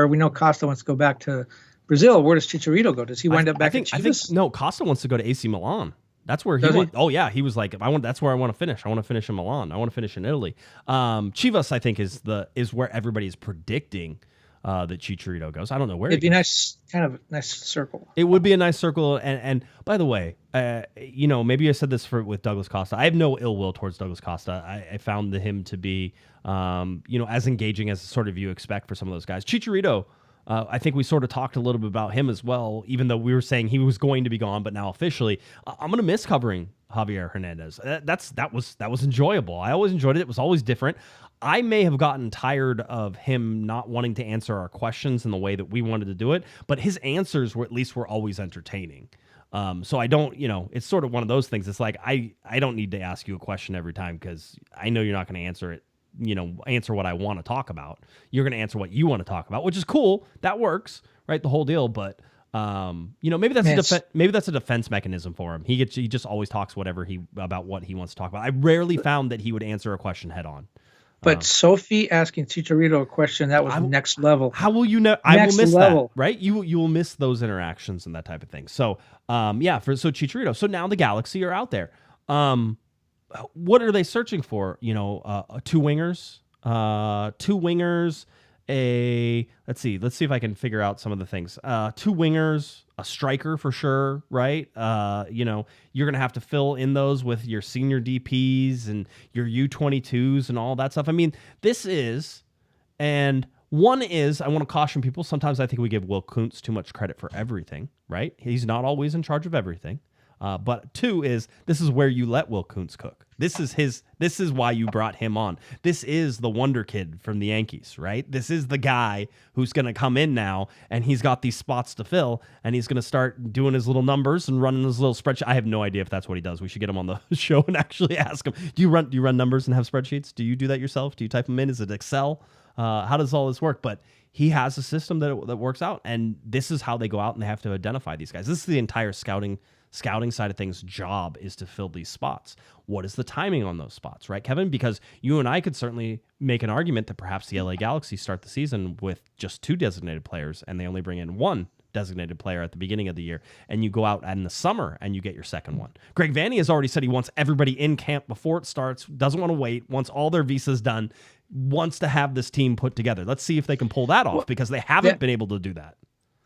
we know Costa wants to go back to Brazil. Where does Chicharito go? Does he wind up back at Chivas? No, Costa wants to go to AC Milan. That's where he went. Oh yeah, he was like, that's where I want to finish. I want to finish in Milan. I want to finish in Italy. Chivas, I think, is where everybody is predicting that Chicharito goes. I don't know where. It'd be nice, kind of nice circle. It would be a nice circle. And by the way, maybe I said this with Douglas Costa. I have no ill will towards Douglas Costa. I found him to be, as engaging as sort of you expect for some of those guys. Chicharito. I think we sort of talked a little bit about him as well, even though we were saying he was going to be gone, but now officially, I'm going to miss covering Javier Hernandez. That was enjoyable. I always enjoyed it. It was always different. I may have gotten tired of him not wanting to answer our questions in the way that we wanted to do it, but his answers were always entertaining. So I don't, it's sort of one of those things. It's like, I don't need to ask you a question every time because I know you're not going to answer it. Answer what I want to talk about. You're going to answer what you want to talk about, which is cool. That works, right? The whole deal. But maybe that's a defense mechanism for him. He just always talks about what he wants to talk about. I rarely found that he would answer a question head on. But Sophie asking Chicharito a question, that was next level. How will you know? I will miss that, right? You will miss those interactions and that type of thing. So Chicharito. So now the Galaxy are out there. What are they searching for? Two wingers. two wingers, let's see if I can figure out some of the things. Two wingers, a striker for sure, right? You're gonna have to fill in those with your senior DPs and your U22s and all that stuff. I mean, one is, I want to caution people, sometimes I think we give Will Kuntz too much credit for everything, right? He's not always in charge of everything. But two is, this is where you let Will Kuntz cook. This is why you brought him on. This is the wonder kid from the Yankees, right? This is the guy who's going to come in now, and he's got these spots to fill, and he's going to start doing his little numbers and running his little spreadsheet. I have no idea if that's what he does. We should get him on the show and actually ask him. Do you run numbers and have spreadsheets? Do you do that yourself? Do you type them in? Is it Excel? How does all this work? But he has a system that works out, and this is how they go out and they have to identify these guys. This is the entire scouting side of things job, is to fill these spots. What is the timing on those spots, right, Kevin? Because you and I could certainly make an argument that perhaps the LA Galaxy start the season with just two designated players and they only bring in one designated player at the beginning of the year, and you go out in the summer and you get your second one. Greg Vanney has already said he wants everybody in camp before it starts, doesn't want to wait, wants all their visas done, wants to have this team put together. Let's see if they can pull that off, because they haven't been able to do that.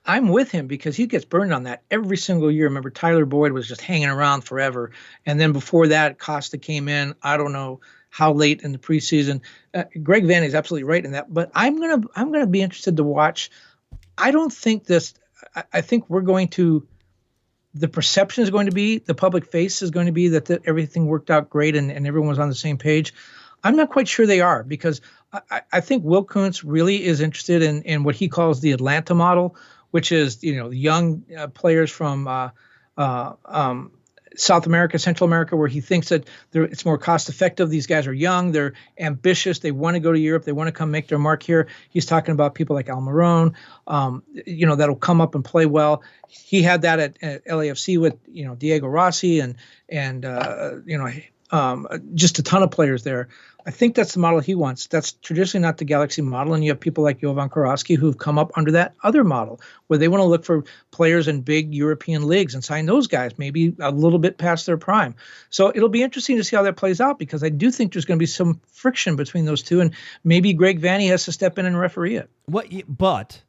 I'm with him because he gets burned on that every single year. Remember, Tyler Boyd was just hanging around forever. And then before that, Costa came in. I don't know how late in the preseason. Greg Vanney is absolutely right in that. But I'm gonna be interested to watch. I don't think this. I think we're going to. The perception is going to be, the public face is going to be that everything worked out great and everyone was on the same page. I'm not quite sure they are, because I think Will Kuntz really is interested in what he calls the Atlanta model, which is, young players from South America, Central America, where he thinks that it's more cost effective. These guys are young, they're ambitious, they want to go to Europe, they want to come make their mark here. He's talking about people like Almiron, that'll come up and play well. He had that at LAFC with Diego Rossi and just a ton of players there. I think that's the model he wants. That's traditionally not the Galaxy model, and you have people like Jovan Karofsky who've come up under that other model, where they want to look for players in big European leagues and sign those guys, maybe a little bit past their prime. So it'll be interesting to see how that plays out, because I do think there's going to be some friction between those two, and maybe Greg Vanney has to step in and referee it. But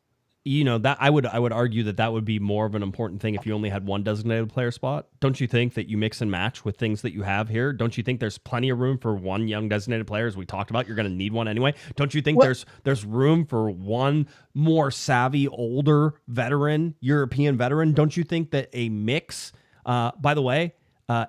that I would argue that would be more of an important thing if you only had one designated player spot. Don't you think that you mix and match with things that you have here? Don't you think there's plenty of room for one young designated player, as we talked about? You're going to need one anyway. Don't you think there's room for one more savvy, older veteran, European veteran? Don't you think that a mix, by the way,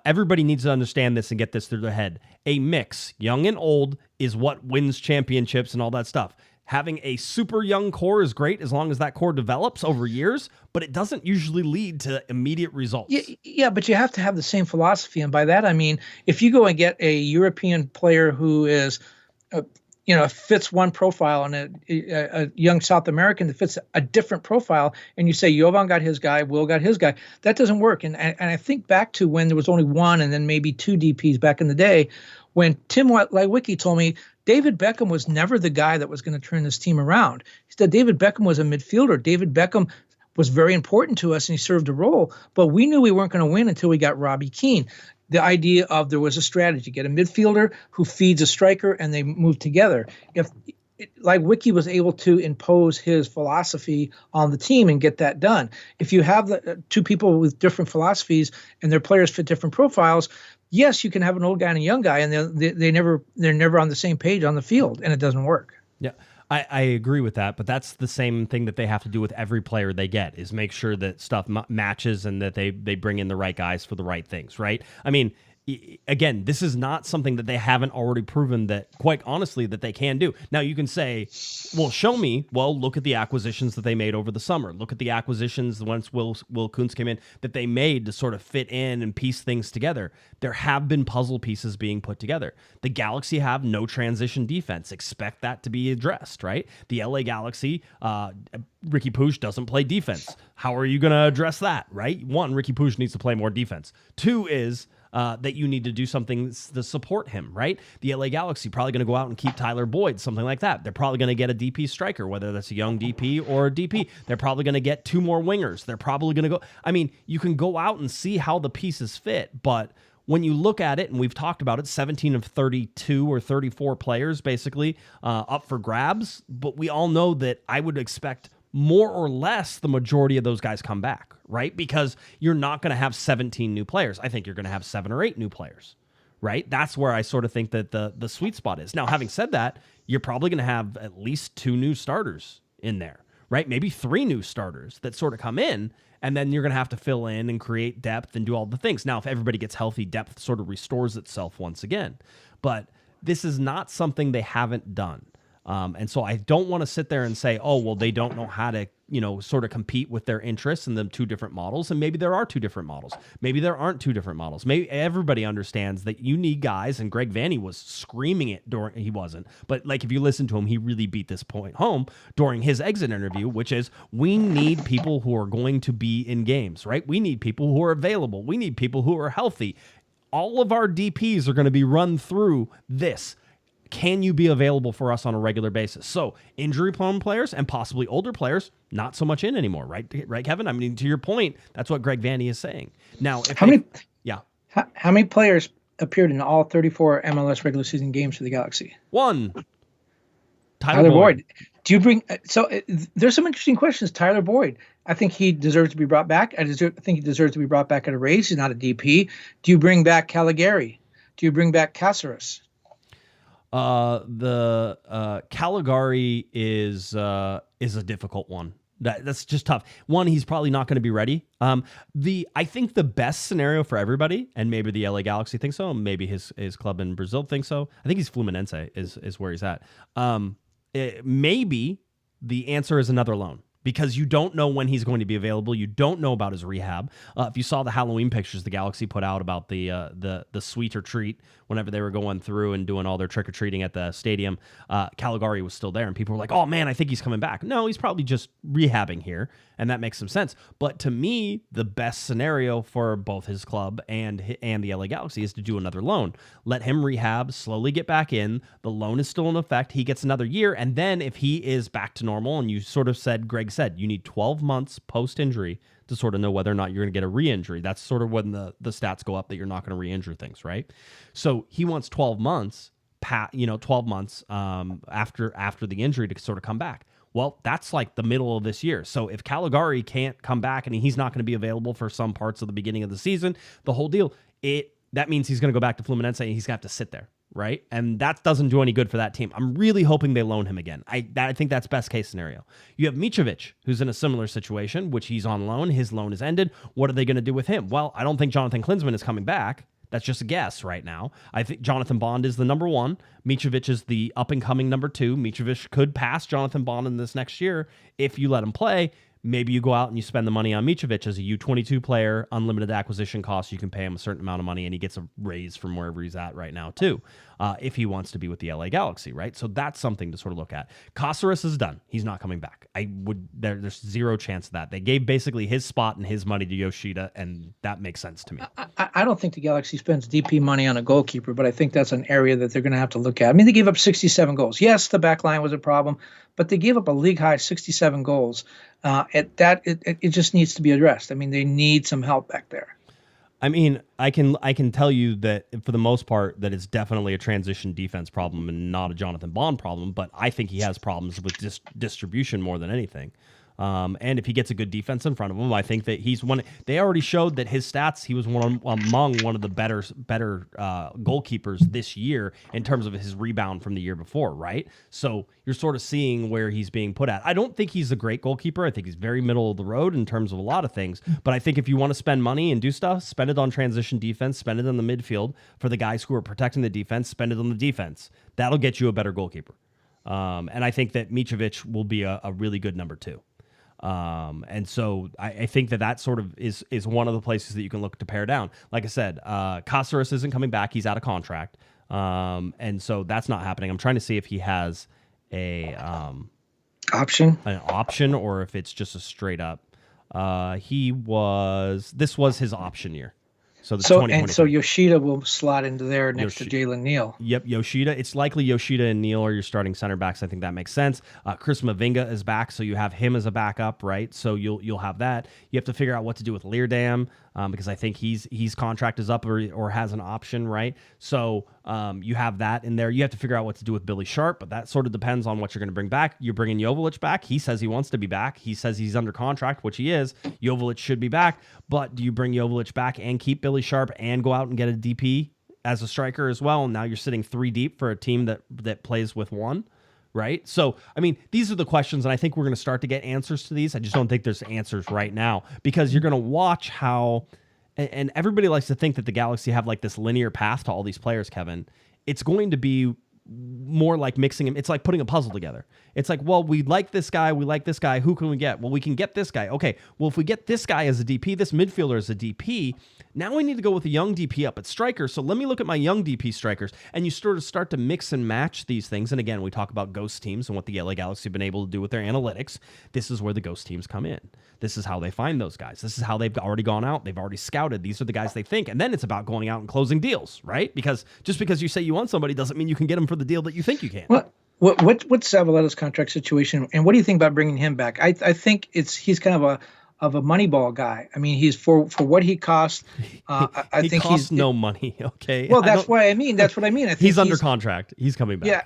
everybody needs to understand this and get this through their head. A mix, young and old, is what wins championships and all that stuff. Having a super young core is great as long as that core develops over years, but it doesn't usually lead to immediate results. Yeah, but you have to have the same philosophy. And by that, I mean, if you go and get a European player who is, fits one profile, and a young South American that fits a different profile, and you say Jovan got his guy, Will got his guy, that doesn't work. And I think back to when there was only one and then maybe two DPs back in the day, when Tim Lewicki told me David Beckham was never the guy that was going to turn this team around. He said David Beckham was a midfielder. David Beckham was very important to us, and he served a role, but we knew we weren't going to win until we got Robbie Keane. The idea of there was a strategy, get a midfielder who feeds a striker, and they move together. If Wiki was able to impose his philosophy on the team and get that done. If you have two people with different philosophies and their players fit different profiles, yes, you can have an old guy and a young guy, and they're never on the same page on the field, and it doesn't work. Yeah, I agree with that, but that's the same thing that they have to do with every player they get, is make sure that stuff matches and that they bring in the right guys for the right things, right? I mean, again, this is not something that they haven't already proven that, quite honestly, that they can do. Now, you can say, well, show me. Well, look at the acquisitions that they made over the summer. Look at the acquisitions once Will Kuntz came in that they made to sort of fit in and piece things together. There have been puzzle pieces being put together. The Galaxy have no transition defense. Expect that to be addressed, right? The LA Galaxy, Riqui Puig doesn't play defense. How are you going to address that, right? One, Riqui Puig needs to play more defense. Two is that you need to do something to support him, right? The LA Galaxy probably going to go out and keep Tyler Boyd, something like that. They're probably going to get a DP striker, whether that's a young DP or a DP. They're probably going to get two more wingers. They're probably going to go. I mean, you can go out and see how the pieces fit, but when you look at it, and we've talked about it, 17 of 32 or 34 players basically up for grabs, but we all know that I would expect more or less the majority of those guys come back, right? Because you're not going to have 17 new players. I think you're going to have 7 or 8 new players, right? That's where I sort of think that the sweet spot is. Now, having said that, you're probably going to have at least 2 new starters in there, right? Maybe 3 new starters that sort of come in, and then you're going to have to fill in and create depth and do all the things. Now, if everybody gets healthy, depth sort of restores itself once again. But this is not something they haven't done. And so I don't want to sit there and say, oh, well, they don't know how to, sort of compete with their interests in the 2 different models. And maybe there are 2 different models. Maybe there aren't 2 different models. Maybe everybody understands that you need guys, and Greg Vanney was screaming it he wasn't. But like, if you listen to him, he really beat this point home during his exit interview, which is we need people who are going to be in games, right? We need people who are available. We need people who are healthy. All of our DPs are going to be run through this. Can you be available for us on a regular basis? So injury-prone players and possibly older players, not so much in anymore, right? Right, Kevin? I mean, to your point, that's what Greg Vanney is saying. Now, how many players appeared in all 34 MLS regular season games for the Galaxy? 1. Tyler Boyd. Do you bring? There's some interesting questions. Tyler Boyd. I think he deserves to be brought back. I think he deserves to be brought back at a raise. He's not a DP. Do you bring back Caligari? Do you bring back Caceres? The Caligari is a difficult one. That's just tough. One, he's probably not going to be ready. I think the best scenario for everybody, and maybe the LA Galaxy thinks so, maybe his club in Brazil thinks so. I think he's Fluminense is where he's at. Maybe the answer is another loan, because you don't know when he's going to be available. You don't know about his rehab. If you saw the Halloween pictures the Galaxy put out about the sweet or treat whenever they were going through and doing all their trick-or-treating at the stadium, Caligari was still there, and people were like, oh, man, I think he's coming back. No, he's probably just rehabbing here, and that makes some sense. But to me, the best scenario for both his club and the LA Galaxy is to do another loan. Let him rehab, slowly get back in. The loan is still in effect. He gets another year, and then if he is back to normal, and you sort of said, Greg said, you need 12 months post-injury to sort of know whether or not you're going to get a re-injury. That's sort of when the stats go up that you're not going to re-injure things, right? So he wants 12 months, 12 months after the injury to sort of come back. Well, that's like the middle of this year. So if Caligari can't come back and he's not going to be available for some parts of the beginning of the season, the whole deal, that means he's going to go back to Fluminense and he's going to have to sit there, right? And that doesn't do any good for that team. I'm really hoping they loan him again. I think that's best case scenario. You have Mitrovic, who's in a similar situation, which he's on loan. His loan is ended. What are they going to do with him? Well, I don't think Jonathan Klinsmann is coming back. That's just a guess right now. I think Jonathan Bond is the number 1. Mitrovic is the up-and-coming number 2. Mitrovic could pass Jonathan Bond in this next year if you let him play. Maybe you go out and you spend the money on Mitrovic as a U22 player, unlimited acquisition costs. You can pay him a certain amount of money, and he gets a raise from wherever he's at right now, too, if he wants to be with the LA Galaxy, right? So that's something to sort of look at. Caceres is done. He's not coming back. There's zero chance of that. They gave basically his spot and his money to Yoshida, and that makes sense to me. I don't think the Galaxy spends DP money on a goalkeeper, but I think that's an area that they're going to have to look at. I mean, they gave up 67 goals. Yes, the back line was a problem, but they gave up a league-high 67 goals. It just needs to be addressed. I mean, they need some help back there. I mean, I can tell you that for the most part that it's definitely a transition defense problem and not a Jonathan Bond problem, but I think he has problems with distribution more than anything. And if he gets a good defense in front of him, I think that he's one. They already showed that his stats, he was among one of the better goalkeepers this year in terms of his rebound from the year before, right? So you're sort of seeing where he's being put at. I don't think he's a great goalkeeper. I think he's very middle of the road in terms of a lot of things. But I think if you want to spend money and do stuff, spend it on transition defense, spend it on the midfield for the guys who are protecting the defense, spend it on the defense. That'll get you a better goalkeeper. And I think that Mitrovic will be a really good number 2. And so I think that sort of is one of the places that you can look to pare down. Like I said, Caceres isn't coming back. He's out of contract. And so that's not happening. I'm trying to see if he has an option or if it's just a straight up. This was his option year. So Yoshida will slot into there next to Jalen Neal. Yep, Yoshida. It's likely Yoshida and Neal are your starting center backs. I think that makes sense. Chris Mavinga is back, so you have him as a backup, right? So you'll have that. You have to figure out what to do with Leerdam. because I think he's contract is up or has an option, right? So you have that in there. You have to figure out what to do with Billy Sharp, but that sort of depends on what you're going to bring back. You're bringing Joveljic back. He says he wants to be back. He says he's under contract, which he is. Joveljic should be back, but do you bring Joveljic back and keep Billy Sharp and go out and get a DP as a striker as well? And now you're sitting 3 deep for a team that plays with 1. Right? So, I mean, these are the questions, and I think we're going to start to get answers to these. I just don't think there's answers right now because you're going to watch how, and everybody likes to think that the Galaxy have like this linear path to all these players, Kevin. It's going to be more like mixing them. It's like putting a puzzle together. It's like, well, we like this guy. Who can we get? Well, we can get this guy. Okay, well, if we get this guy as a DP, this midfielder as a DP, now we need to go with a young DP up at striker. So let me look at my young DP strikers. And you sort of start to mix and match these things. And again, we talk about ghost teams and what the LA Galaxy have been able to do with their analytics. This is where the ghost teams come in. This is how they find those guys. This is how they've already gone out. They've already scouted. These are the guys they think. And then it's about going out and closing deals, right? Because just because you say you want somebody doesn't mean you can get them for the deal that you think you can. What's Zavaleta's contract situation, and what do you think about bringing him back? I think he's kind of a Moneyball guy. I mean, he's for what he costs. I think costs no money. Okay. Well, that's what I mean. That's what I mean. I think he's under contract. He's coming back. Yeah,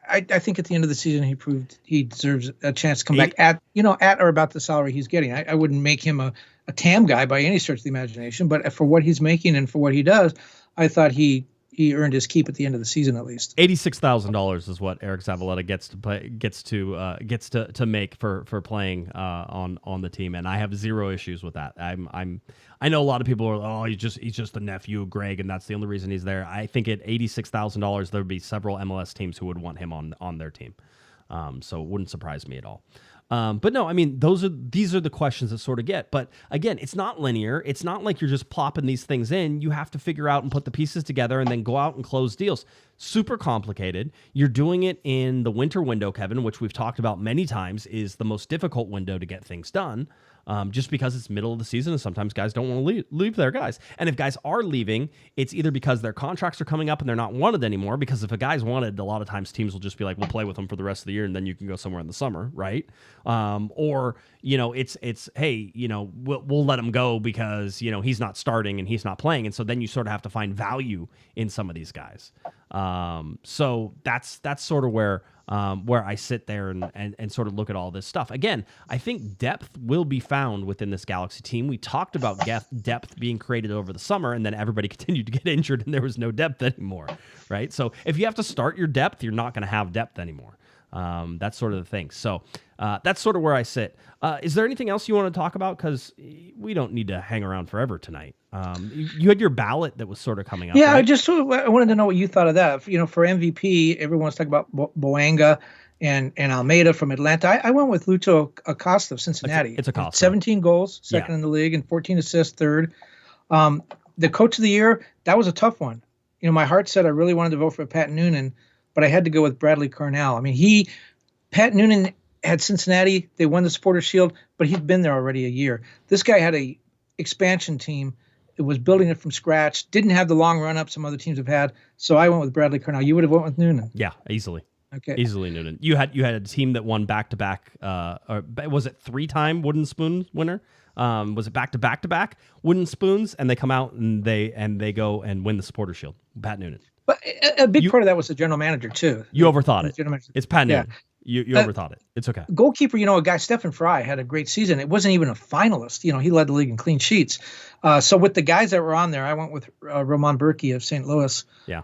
I think at the end of the season he proved he deserves a chance to come back at or about the salary he's getting. I wouldn't make him a TAM guy by any stretch of the imagination, but for what he's making and for what he does, I thought he earned his keep at the end of the season at least. $86,000 is what Eric Zavaleta gets to make for playing on the team, and I have zero issues with that. I know a lot of people are he's just the nephew of Greg, and that's the only reason he's there. I think at $86,000 there would be several MLS teams who would want him on their team, so it wouldn't surprise me at all. But no, I mean, these are the questions that sort of get. But again, it's not linear. It's not like you're just plopping these things in. You have to figure out and put the pieces together and then go out and close deals. Super complicated. You're doing it in the winter window, Kevin, which we've talked about many times is the most difficult window to get things done. Just because it's middle of the season and sometimes guys don't want to leave their guys. And if guys are leaving, it's either because their contracts are coming up and they're not wanted anymore, because if a guy's wanted, a lot of times teams will just be like, we'll play with him for the rest of the year and then you can go somewhere in the summer, right? Or, it's hey, we'll let him go because, he's not starting and he's not playing. And so then you sort of have to find value in some of these guys. So that's sort of where I sit there and sort of look at all this stuff. Again, I think depth will be found within this Galaxy team. We talked about depth being created over the summer, and then everybody continued to get injured, and there was no depth anymore, right? So if you have to start your depth, you're not going to have depth anymore. That's sort of the thing. So that's sort of where I sit. Is there anything else you want to talk about? Because we don't need to hang around forever tonight. You had your ballot that was sort of coming up. Yeah, right? I wanted to know what you thought of that. For MVP, everyone's talking about Boanga and Almeida from Atlanta. I went with Lucho Acosta of Cincinnati. It's Acosta. 17 goals, second in the league, and 14 assists, third. The coach of the year, that was a tough one. My heart said I really wanted to vote for Pat Noonan, but I had to go with Bradley Cornell. I mean, Pat Noonan had Cincinnati. They won the Supporters' Shield, but he'd been there already a year. This guy had a expansion team. It was building it from scratch. Didn't have the long run up some other teams have had. So I went with Bradley Cornell. You would have went with Noonan. Yeah, easily. Okay. Easily Noonan. You had a team that won back-to-back, or was it 3-time Wooden Spoon winner? Was it back-to-back Wooden Spoons? And they come out and they go and win the Supporters' Shield. Pat Noonan. But a big part of that was the general manager too. You overthought it. It's Pat Noonan. You overthought it. It's okay. Goalkeeper, a guy, Stephen Fry, had a great season. It wasn't even a finalist. He led the league in clean sheets. So with the guys that were on there, I went with Roman Berkey of St. Louis. Yeah.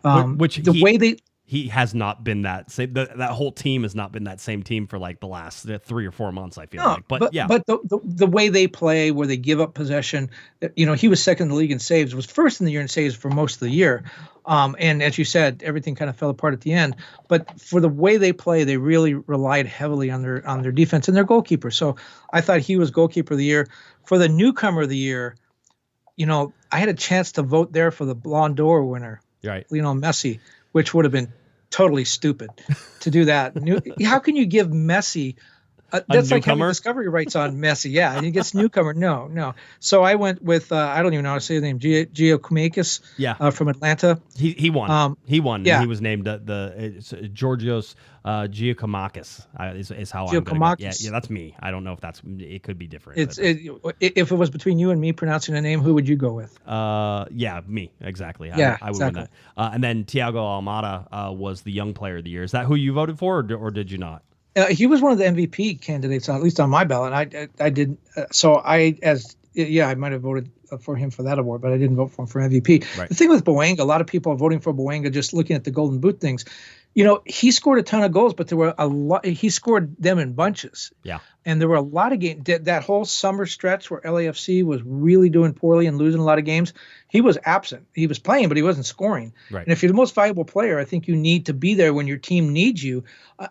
He has not been that same. That whole team has not been that same team for like the last 3 or 4 months. I feel like, but the way they play, where they give up possession, he was second in the league in saves, was first in the year in saves for most of the year. And as you said, everything kind of fell apart at the end. But for the way they play, they really relied heavily on their defense and their goalkeeper. So I thought he was goalkeeper of the year. For the newcomer of the year, I had a chance to vote there for the Ballon d'Or winner, right, Lionel Messi, which would have been totally stupid to do that. How can you give Messi That's like having newcomer? discovery rights on Messi. Yeah, and he gets newcomer. No. So I went with I don't even know how to say his name. Giacomakis. Yeah. From Atlanta. He won. He won. Yeah. And he was named it's Georgios Giacomakis is how I'm going to go. Yeah, that's me. I don't know if it could be different. If it was between you and me pronouncing a name, who would you go with? Yeah, me exactly. Yeah, I would exactly. win that. And then Thiago Almada was the young player of the year. Is that who you voted for, or did you not? He was one of the MVP candidates, at least on my ballot. I didn't. I might have voted for him for that award, but I didn't vote for him for MVP. Right. The thing with Boanga, a lot of people are voting for Boanga just looking at the Golden Boot things. He scored a ton of goals, but there were a lot. He scored them in bunches. Yeah. And there were a lot of games. That whole summer stretch where LAFC was really doing poorly and losing a lot of games, he was absent. He was playing, but he wasn't scoring. Right. And if you're the most valuable player, I think you need to be there when your team needs you.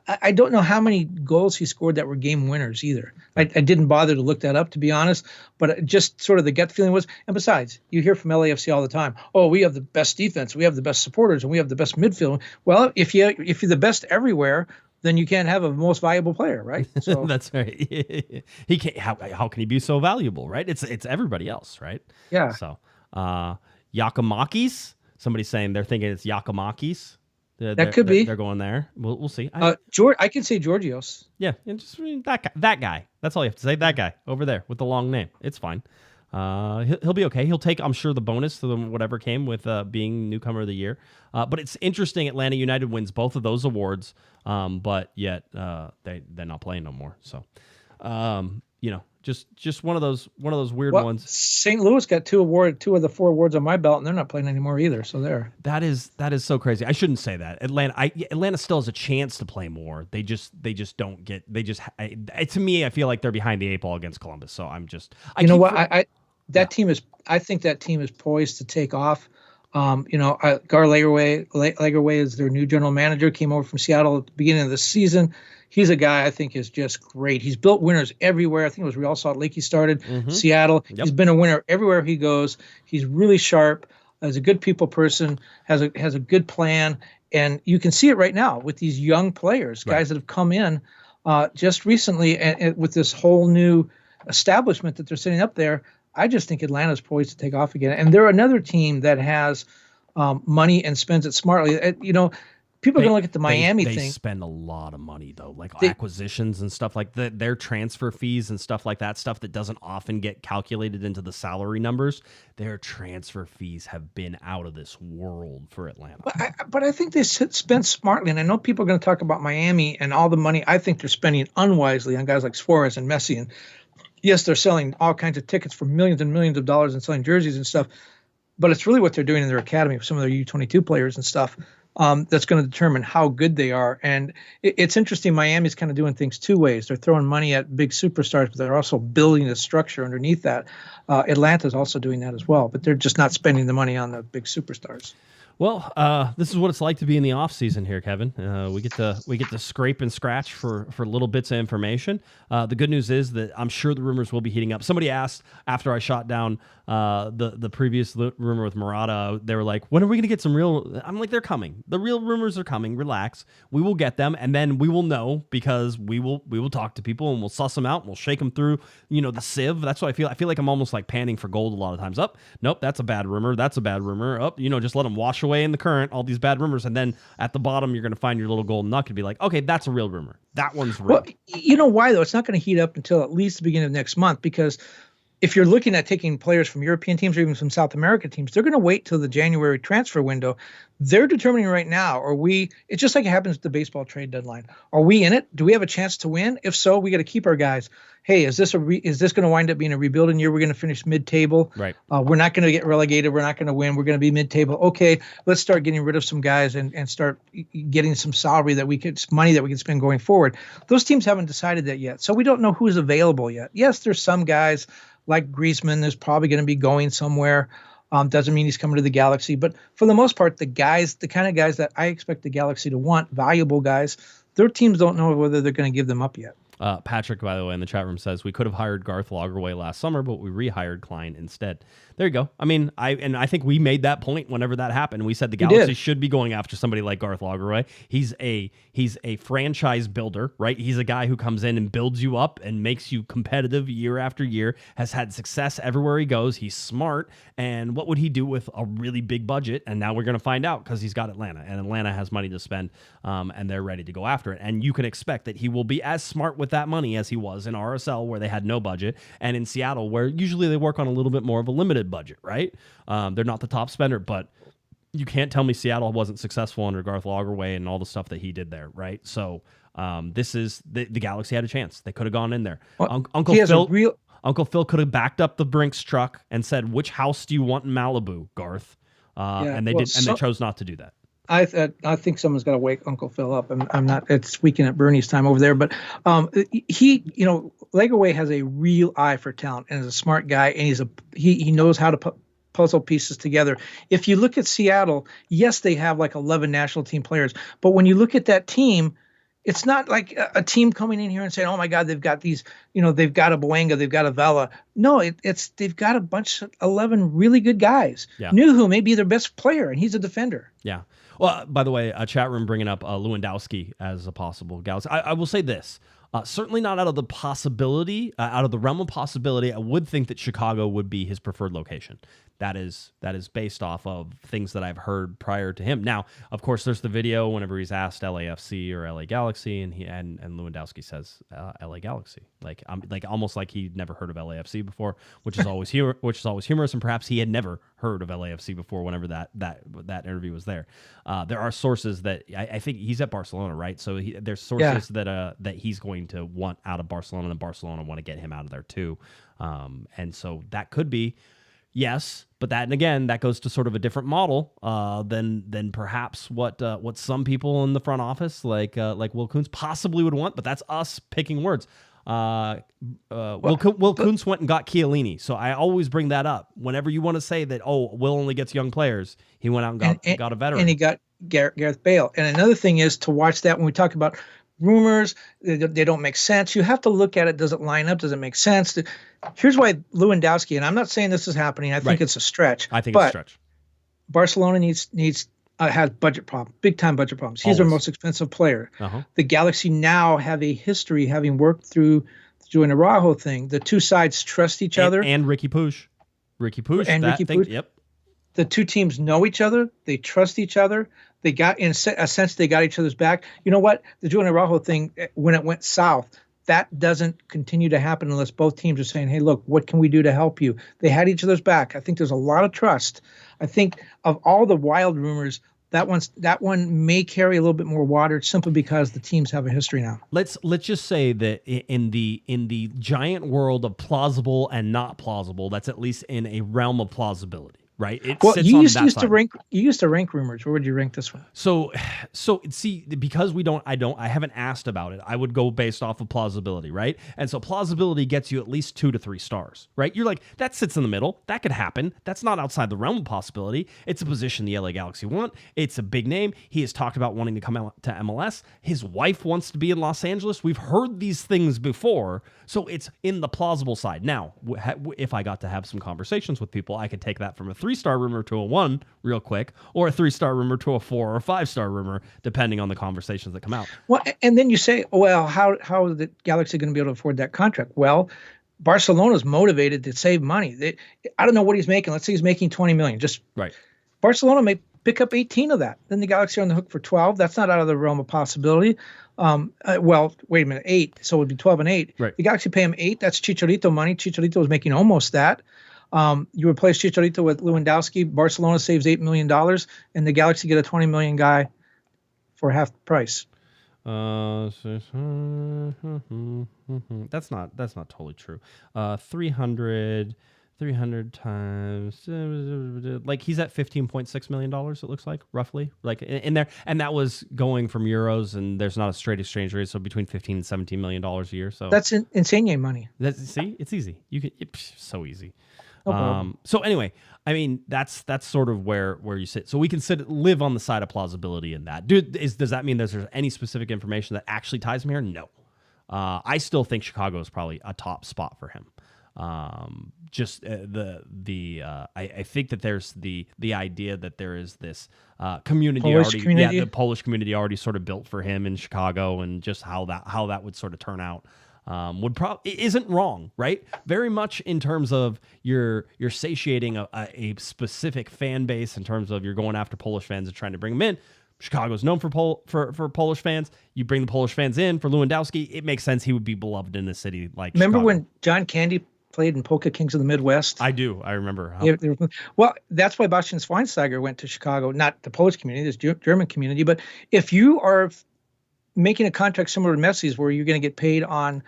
I don't know how many goals he scored that were game winners either. I didn't bother to look that up, to be honest, but just sort of the gut feeling was, and besides, you hear from LAFC all the time, oh, we have the best defense, we have the best supporters, and we have the best midfield. Well, if you're the best everywhere, then you can't have a most valuable player, right? So that's right. He can't. How can he be so valuable, right? It's everybody else, right? Yeah. So, Yakimakis. Somebody's saying they're thinking it's Yakimakis. That could be. They're going there. We'll see. I can say Georgios. Yeah, and just that guy. That's all you have to say. That guy over there with the long name. It's fine. He'll be okay. He'll take, I'm sure, the bonus to whatever came with being newcomer of the year. But it's interesting. Atlanta United wins both of those awards, but yet they're not playing no more. So, just one of those weird ones. St. Louis got two of the 4 awards on my belt, and they're not playing anymore either. So there. That is so crazy. I shouldn't say that. Atlanta still has a chance to play more. They just don't get. To me, I feel like they're behind the 8 ball against Columbus. So I'm just. Team is. I think that team is poised to take off. Gar Lagerwey is their new general manager. Came over from Seattle at the beginning of the season. He's a guy I think is just great. He's built winners everywhere. I think it was Real Salt Lake he started, Seattle. Yep. He's been a winner everywhere he goes. He's really sharp. Is a good people person. Has a good plan, and you can see it right now with these young players, guys that have come in just recently, and with this whole new establishment that they're setting up there. I just think Atlanta's poised to take off again. And they're another team that has money and spends it smartly. People are going to look at the Miami thing. They spend a lot of money, though, like acquisitions and stuff like that. Their transfer fees and stuff like that, stuff that doesn't often get calculated into the salary numbers. Their transfer fees have been out of this world for Atlanta. But I think they spend smartly. And I know people are going to talk about Miami and all the money. I think they're spending unwisely on guys like Suarez and Messi. And yes, they're selling all kinds of tickets for millions and millions of dollars and selling jerseys and stuff. But it's really what they're doing in their academy with some of their U22 players and stuff. That's going to determine how good they are. And it's interesting. Miami's kind of doing things 2 ways. They're throwing money at big superstars, but they're also building a structure underneath that. Atlanta's also doing that as well, but they're just not spending the money on the big superstars. Well, this is what it's like to be in the off season here, Kevin. We get to scrape and scratch for little bits of information. The good news is that I'm sure the rumors will be heating up. Somebody asked after I shot down the previous rumor with Murata, they were like, "When are we going to get some real?" I'm like, "They're coming. The real rumors are coming. Relax. We will get them, and then we will know because we will talk to people and we'll suss them out and we'll shake them through. The sieve. That's what I feel. I feel like I'm almost like panning for gold a lot of times. Nope, that's a bad rumor. That's a bad rumor. Just let them wash away in the current, all these bad rumors, and then at the bottom you're going to find your little golden nugget and be like, okay, that's a real rumor. That one's real. Well, you know why though? It's not going to heat up until at least the beginning of next month, because if you're looking at taking players from European teams or even some South American teams, they're going to wait till the January transfer window. They're determining right now, it's just like it happens at the baseball trade deadline. Are we in it? Do we have a chance to win? If so, we got to keep our guys. Hey, is this going to wind up being a rebuilding year? We're going to finish mid-table. Right. We're not going to get relegated. We're not going to win. We're going to be mid-table. Okay, let's start getting rid of some guys and start getting some money that we can spend going forward. Those teams haven't decided that yet, so we don't know who's available yet. Yes, there's some guys like Guesman is probably going to be going somewhere. Doesn't mean he's coming to the Galaxy, but for the most part, the kind of guys that I expect the Galaxy to want, valuable guys, their teams don't know whether they're going to give them up yet. Patrick, by the way, in the chat room says we could have hired Garth Lagerwey last summer, but we rehired Klein instead. There you go. I mean, I think we made that point whenever that happened. We said the did. Galaxy should be going after somebody like Garth Lagerwey. He's a franchise builder, right? He's a guy who comes in and builds you up and makes you competitive year after year, has had success everywhere he goes. He's smart. And what would he do with a really big budget? And now we're going to find out because he's got Atlanta, and Atlanta has money to spend, and they're ready to go after it. And you can expect that he will be as smart with that money as he was in RSL, where they had no budget, and in Seattle, where usually they work on a little bit more of a limited budget, right? They're not the top spender, but you can't tell me Seattle wasn't successful under Garth Lagerwey and all the stuff that he did there, right? So this is the Galaxy had a chance. They could have gone in there. Well, Uncle Phil could have backed up the Brinks truck and said, "Which house do you want in Malibu, Garth?" And they did, and they chose not to do that. I think someone's got to wake Uncle Phil up. I'm not. It's weekend at Bernie's time over there, but Lagerwey has a real eye for talent and is a smart guy, and he knows how to put puzzle pieces together. If you look at Seattle, yes, they have like 11 national team players, but when you look at that team, it's not like a team coming in here and saying, "Oh my God, they've got these, they've got a Boenga, they've got a Vela." No, they've got a bunch of 11 really good guys. Yeah. Nuhu may be their best player, and he's a defender. Yeah. Well, by the way, a chat room bringing up Lewandowski as a possible Galaxy. I will say this. Certainly not out of the possibility, out of the realm of possibility. I would think that Chicago would be his preferred location. That is based off of things that I've heard prior to him. Now, of course, there's the video whenever he's asked LAFC or LA Galaxy, and Lewandowski says LA Galaxy, like almost like he'd never heard of LAFC before, which is always humorous, and perhaps he had never heard of LAFC before. Whenever that interview was there, there are sources that I think he's at Barcelona, right? So there's sources that he's going to want out of Barcelona, and Barcelona want to get him out of there too, and so that could be. Yes, but that goes to sort of a different model than perhaps what some people in the front office like Will Kuntz possibly would want. But that's us picking words. Will Kuntz went and got Chiellini, so I always bring that up whenever you want to say that. Oh, Will only gets young players. He went out and got a veteran, and he got Gareth Bale. And another thing is to watch that when we talk about rumors, they don't make sense. You have to look at it. Does it line up? Does it make sense? Here's why Lewandowski, and I'm not saying this is happening. I think it's a stretch. I think it's a stretch. Barcelona has budget problems, big time budget problems. He's their most expensive player. Uh-huh. The Galaxy now have a history having worked through the Joey Araujo thing. The two sides trust each other. And Riqui Puig. Riqui Puig. Yep. The two teams know each other. They trust each other. They got, in a sense, they got each other's back. You know what? The Joey Araujo thing, when it went south, that doesn't continue to happen unless both teams are saying, "Hey, look, what can we do to help you?" They had each other's back. I think there's a lot of trust. I think of all the wild rumors, that one may carry a little bit more water simply because the teams have a history now. Let's just say that in the giant world of plausible and not plausible, that's at least in a realm of plausibility. Right. You used to rank rumors. Where would you rank this one? So see, because I haven't asked about it. I would go based off of plausibility, right? And so plausibility gets you at least 2 to 3 stars, right? You're like, that sits in the middle. That could happen. That's not outside the realm of possibility. It's a position the LA Galaxy want. It's a big name. He has talked about wanting to come out to MLS. His wife wants to be in Los Angeles. We've heard these things before. So it's in the plausible side. Now, if I got to have some conversations with people, I could take that from a 3-star rumor to a 1 real quick, or a 3-star rumor to a 4 or 5-star rumor, depending on the conversations that come out. Well, and then you say, well, how is the Galaxy going to be able to afford that contract? Well, Barcelona's motivated to save money. I don't know what he's making. Let's say he's making $20 million. Just right. Barcelona may pick up 18 of that. Then the Galaxy are on the hook for 12. That's not out of the realm of possibility. Well, wait a minute, 8. So it would be 12 and 8. Right. The Galaxy pay him 8. That's Chicharito money. Chicharito was making almost that. You replace Chicharito with Lewandowski. Barcelona saves $8 million, and the Galaxy get a $20 million guy for half the price. That's not totally true. 300 times, like he's at $15.6 million. It looks like roughly, like in there, and that was going from euros, and there's not a straight exchange rate, so between $15 and $17 million a year. So that's insane money. See, it's easy. So easy. No so anyway, I mean, that's sort of where you sit. So we can live on the side of plausibility in that. Does that mean there's any specific information that actually ties him here? No. I still think Chicago is probably a top spot for him. I think that there's the idea that there is this community Polish community? the Polish community already sort of built for him in Chicago, and just how that would sort of turn out isn't wrong, right? Very much in terms of you're satiating a specific fan base, in terms of you're going after Polish fans and trying to bring them in. Chicago's known for Polish fans. You bring the Polish fans in for Lewandowski, it makes sense he would be beloved in a city like Remember Chicago. when John Candy played in Polka Kings of the Midwest? I do. I remember. Well, that's why Bastian Schweinsteiger went to Chicago, not the Polish community, this German community. But if you are making a contract similar to Messi's, where you're going to get paid on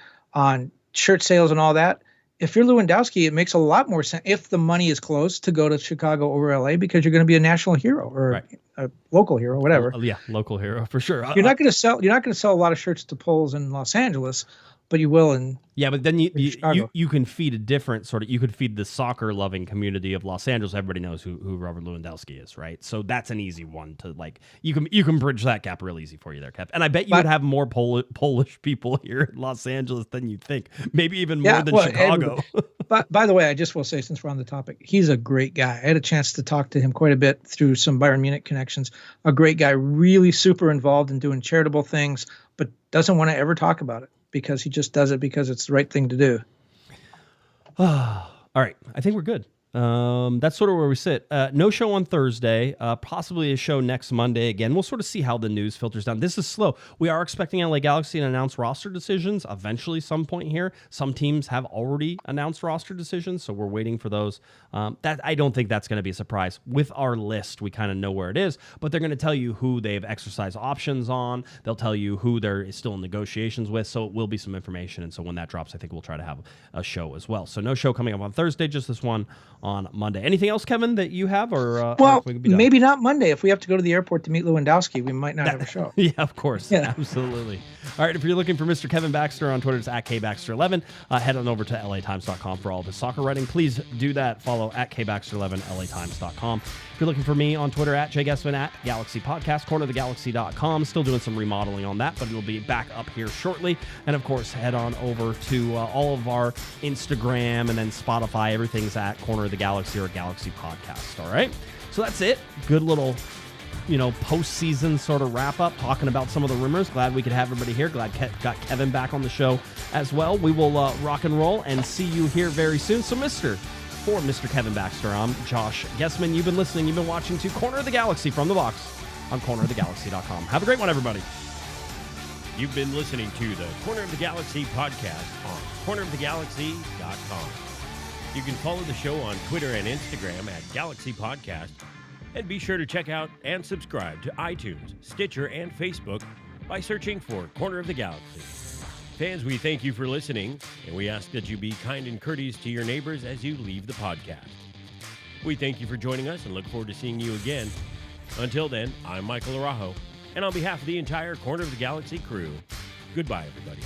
shirt sales and all that, if you're Lewandowski, it makes a lot more sense, if the money is close, to go to Chicago over LA, because you're going to be a national hero, or a local hero, whatever. Yeah, local hero for sure. You're not going to sell a lot of shirts to Poles in Los Angeles, but you will in but then you can feed a different sort of, you could feed the soccer loving community of Los Angeles. Everybody knows who Robert Lewandowski is, right? So that's an easy one to, like, you can bridge that gap real easy for you there, Kev. And I bet you would have more Polish people here in Los Angeles than you think, maybe even more than Chicago. But by the way, I just will say, since we're on the topic, he's a great guy. I had a chance to talk to him quite a bit through some Bayern Munich connections. A great guy, really super involved in doing charitable things, but doesn't want to ever talk about it, because he just does it because it's the right thing to do. All right. I think we're good. That's sort of where we sit. No show on Thursday, possibly a show next Monday again. We'll sort of see how the news filters down. This is slow. We are expecting LA Galaxy to announce roster decisions eventually, some point here. Some teams have already announced roster decisions, so we're waiting for those. That I don't think that's going to be a surprise. With our list, we kind of know where it is, but they're going to tell you who they've exercised options on. They'll tell you who they're still in negotiations with, so it will be some information. And so when that drops, I think we'll try to have a show as well. So no show coming up on Thursday, just this one on Monday. Anything else, Kevin, that you have? Or maybe not Monday. If we have to go to the airport to meet Lewandowski, we might not have a show. Yeah, of course. Yeah. Absolutely. All right, if you're looking for Mr. Kevin Baxter on Twitter, it's at KBaxter11. Head on over to LATimes.com for all of his soccer writing. Please do that. Follow at KBaxter11, LATimes.com. If you're looking for me on Twitter, at Guesman, at Galaxy Podcast, cornerthegalaxy.com. Still doing some remodeling on that, but it'll be back up here shortly. And of course, head on over to all of our Instagram and then Spotify. Everything's at Corner of the Galaxy or Galaxy Podcast. All right. So that's it. Good little, postseason sort of wrap up, talking about some of the rumors. Glad we could have everybody here. Glad got Kevin back on the show as well. We will rock and roll and see you here very soon. So for Mr. Kevin Baxter, I'm Josh Guesman. You've been listening. You've been watching to Corner of the Galaxy from the box on cornerofthegalaxy.com. Have a great one, everybody. You've been listening to the Corner of the Galaxy podcast on cornerofthegalaxy.com. You can follow the show on Twitter and Instagram at Galaxy Podcast. And be sure to check out and subscribe to iTunes, Stitcher, and Facebook by searching for Corner of the Galaxy. Fans, we thank you for listening, and we ask that you be kind and courteous to your neighbors as you leave the podcast. We thank you for joining us and look forward to seeing you again. Until then, I'm Michael Araujo, and on behalf of the entire Corner of the Galaxy crew, goodbye, everybody.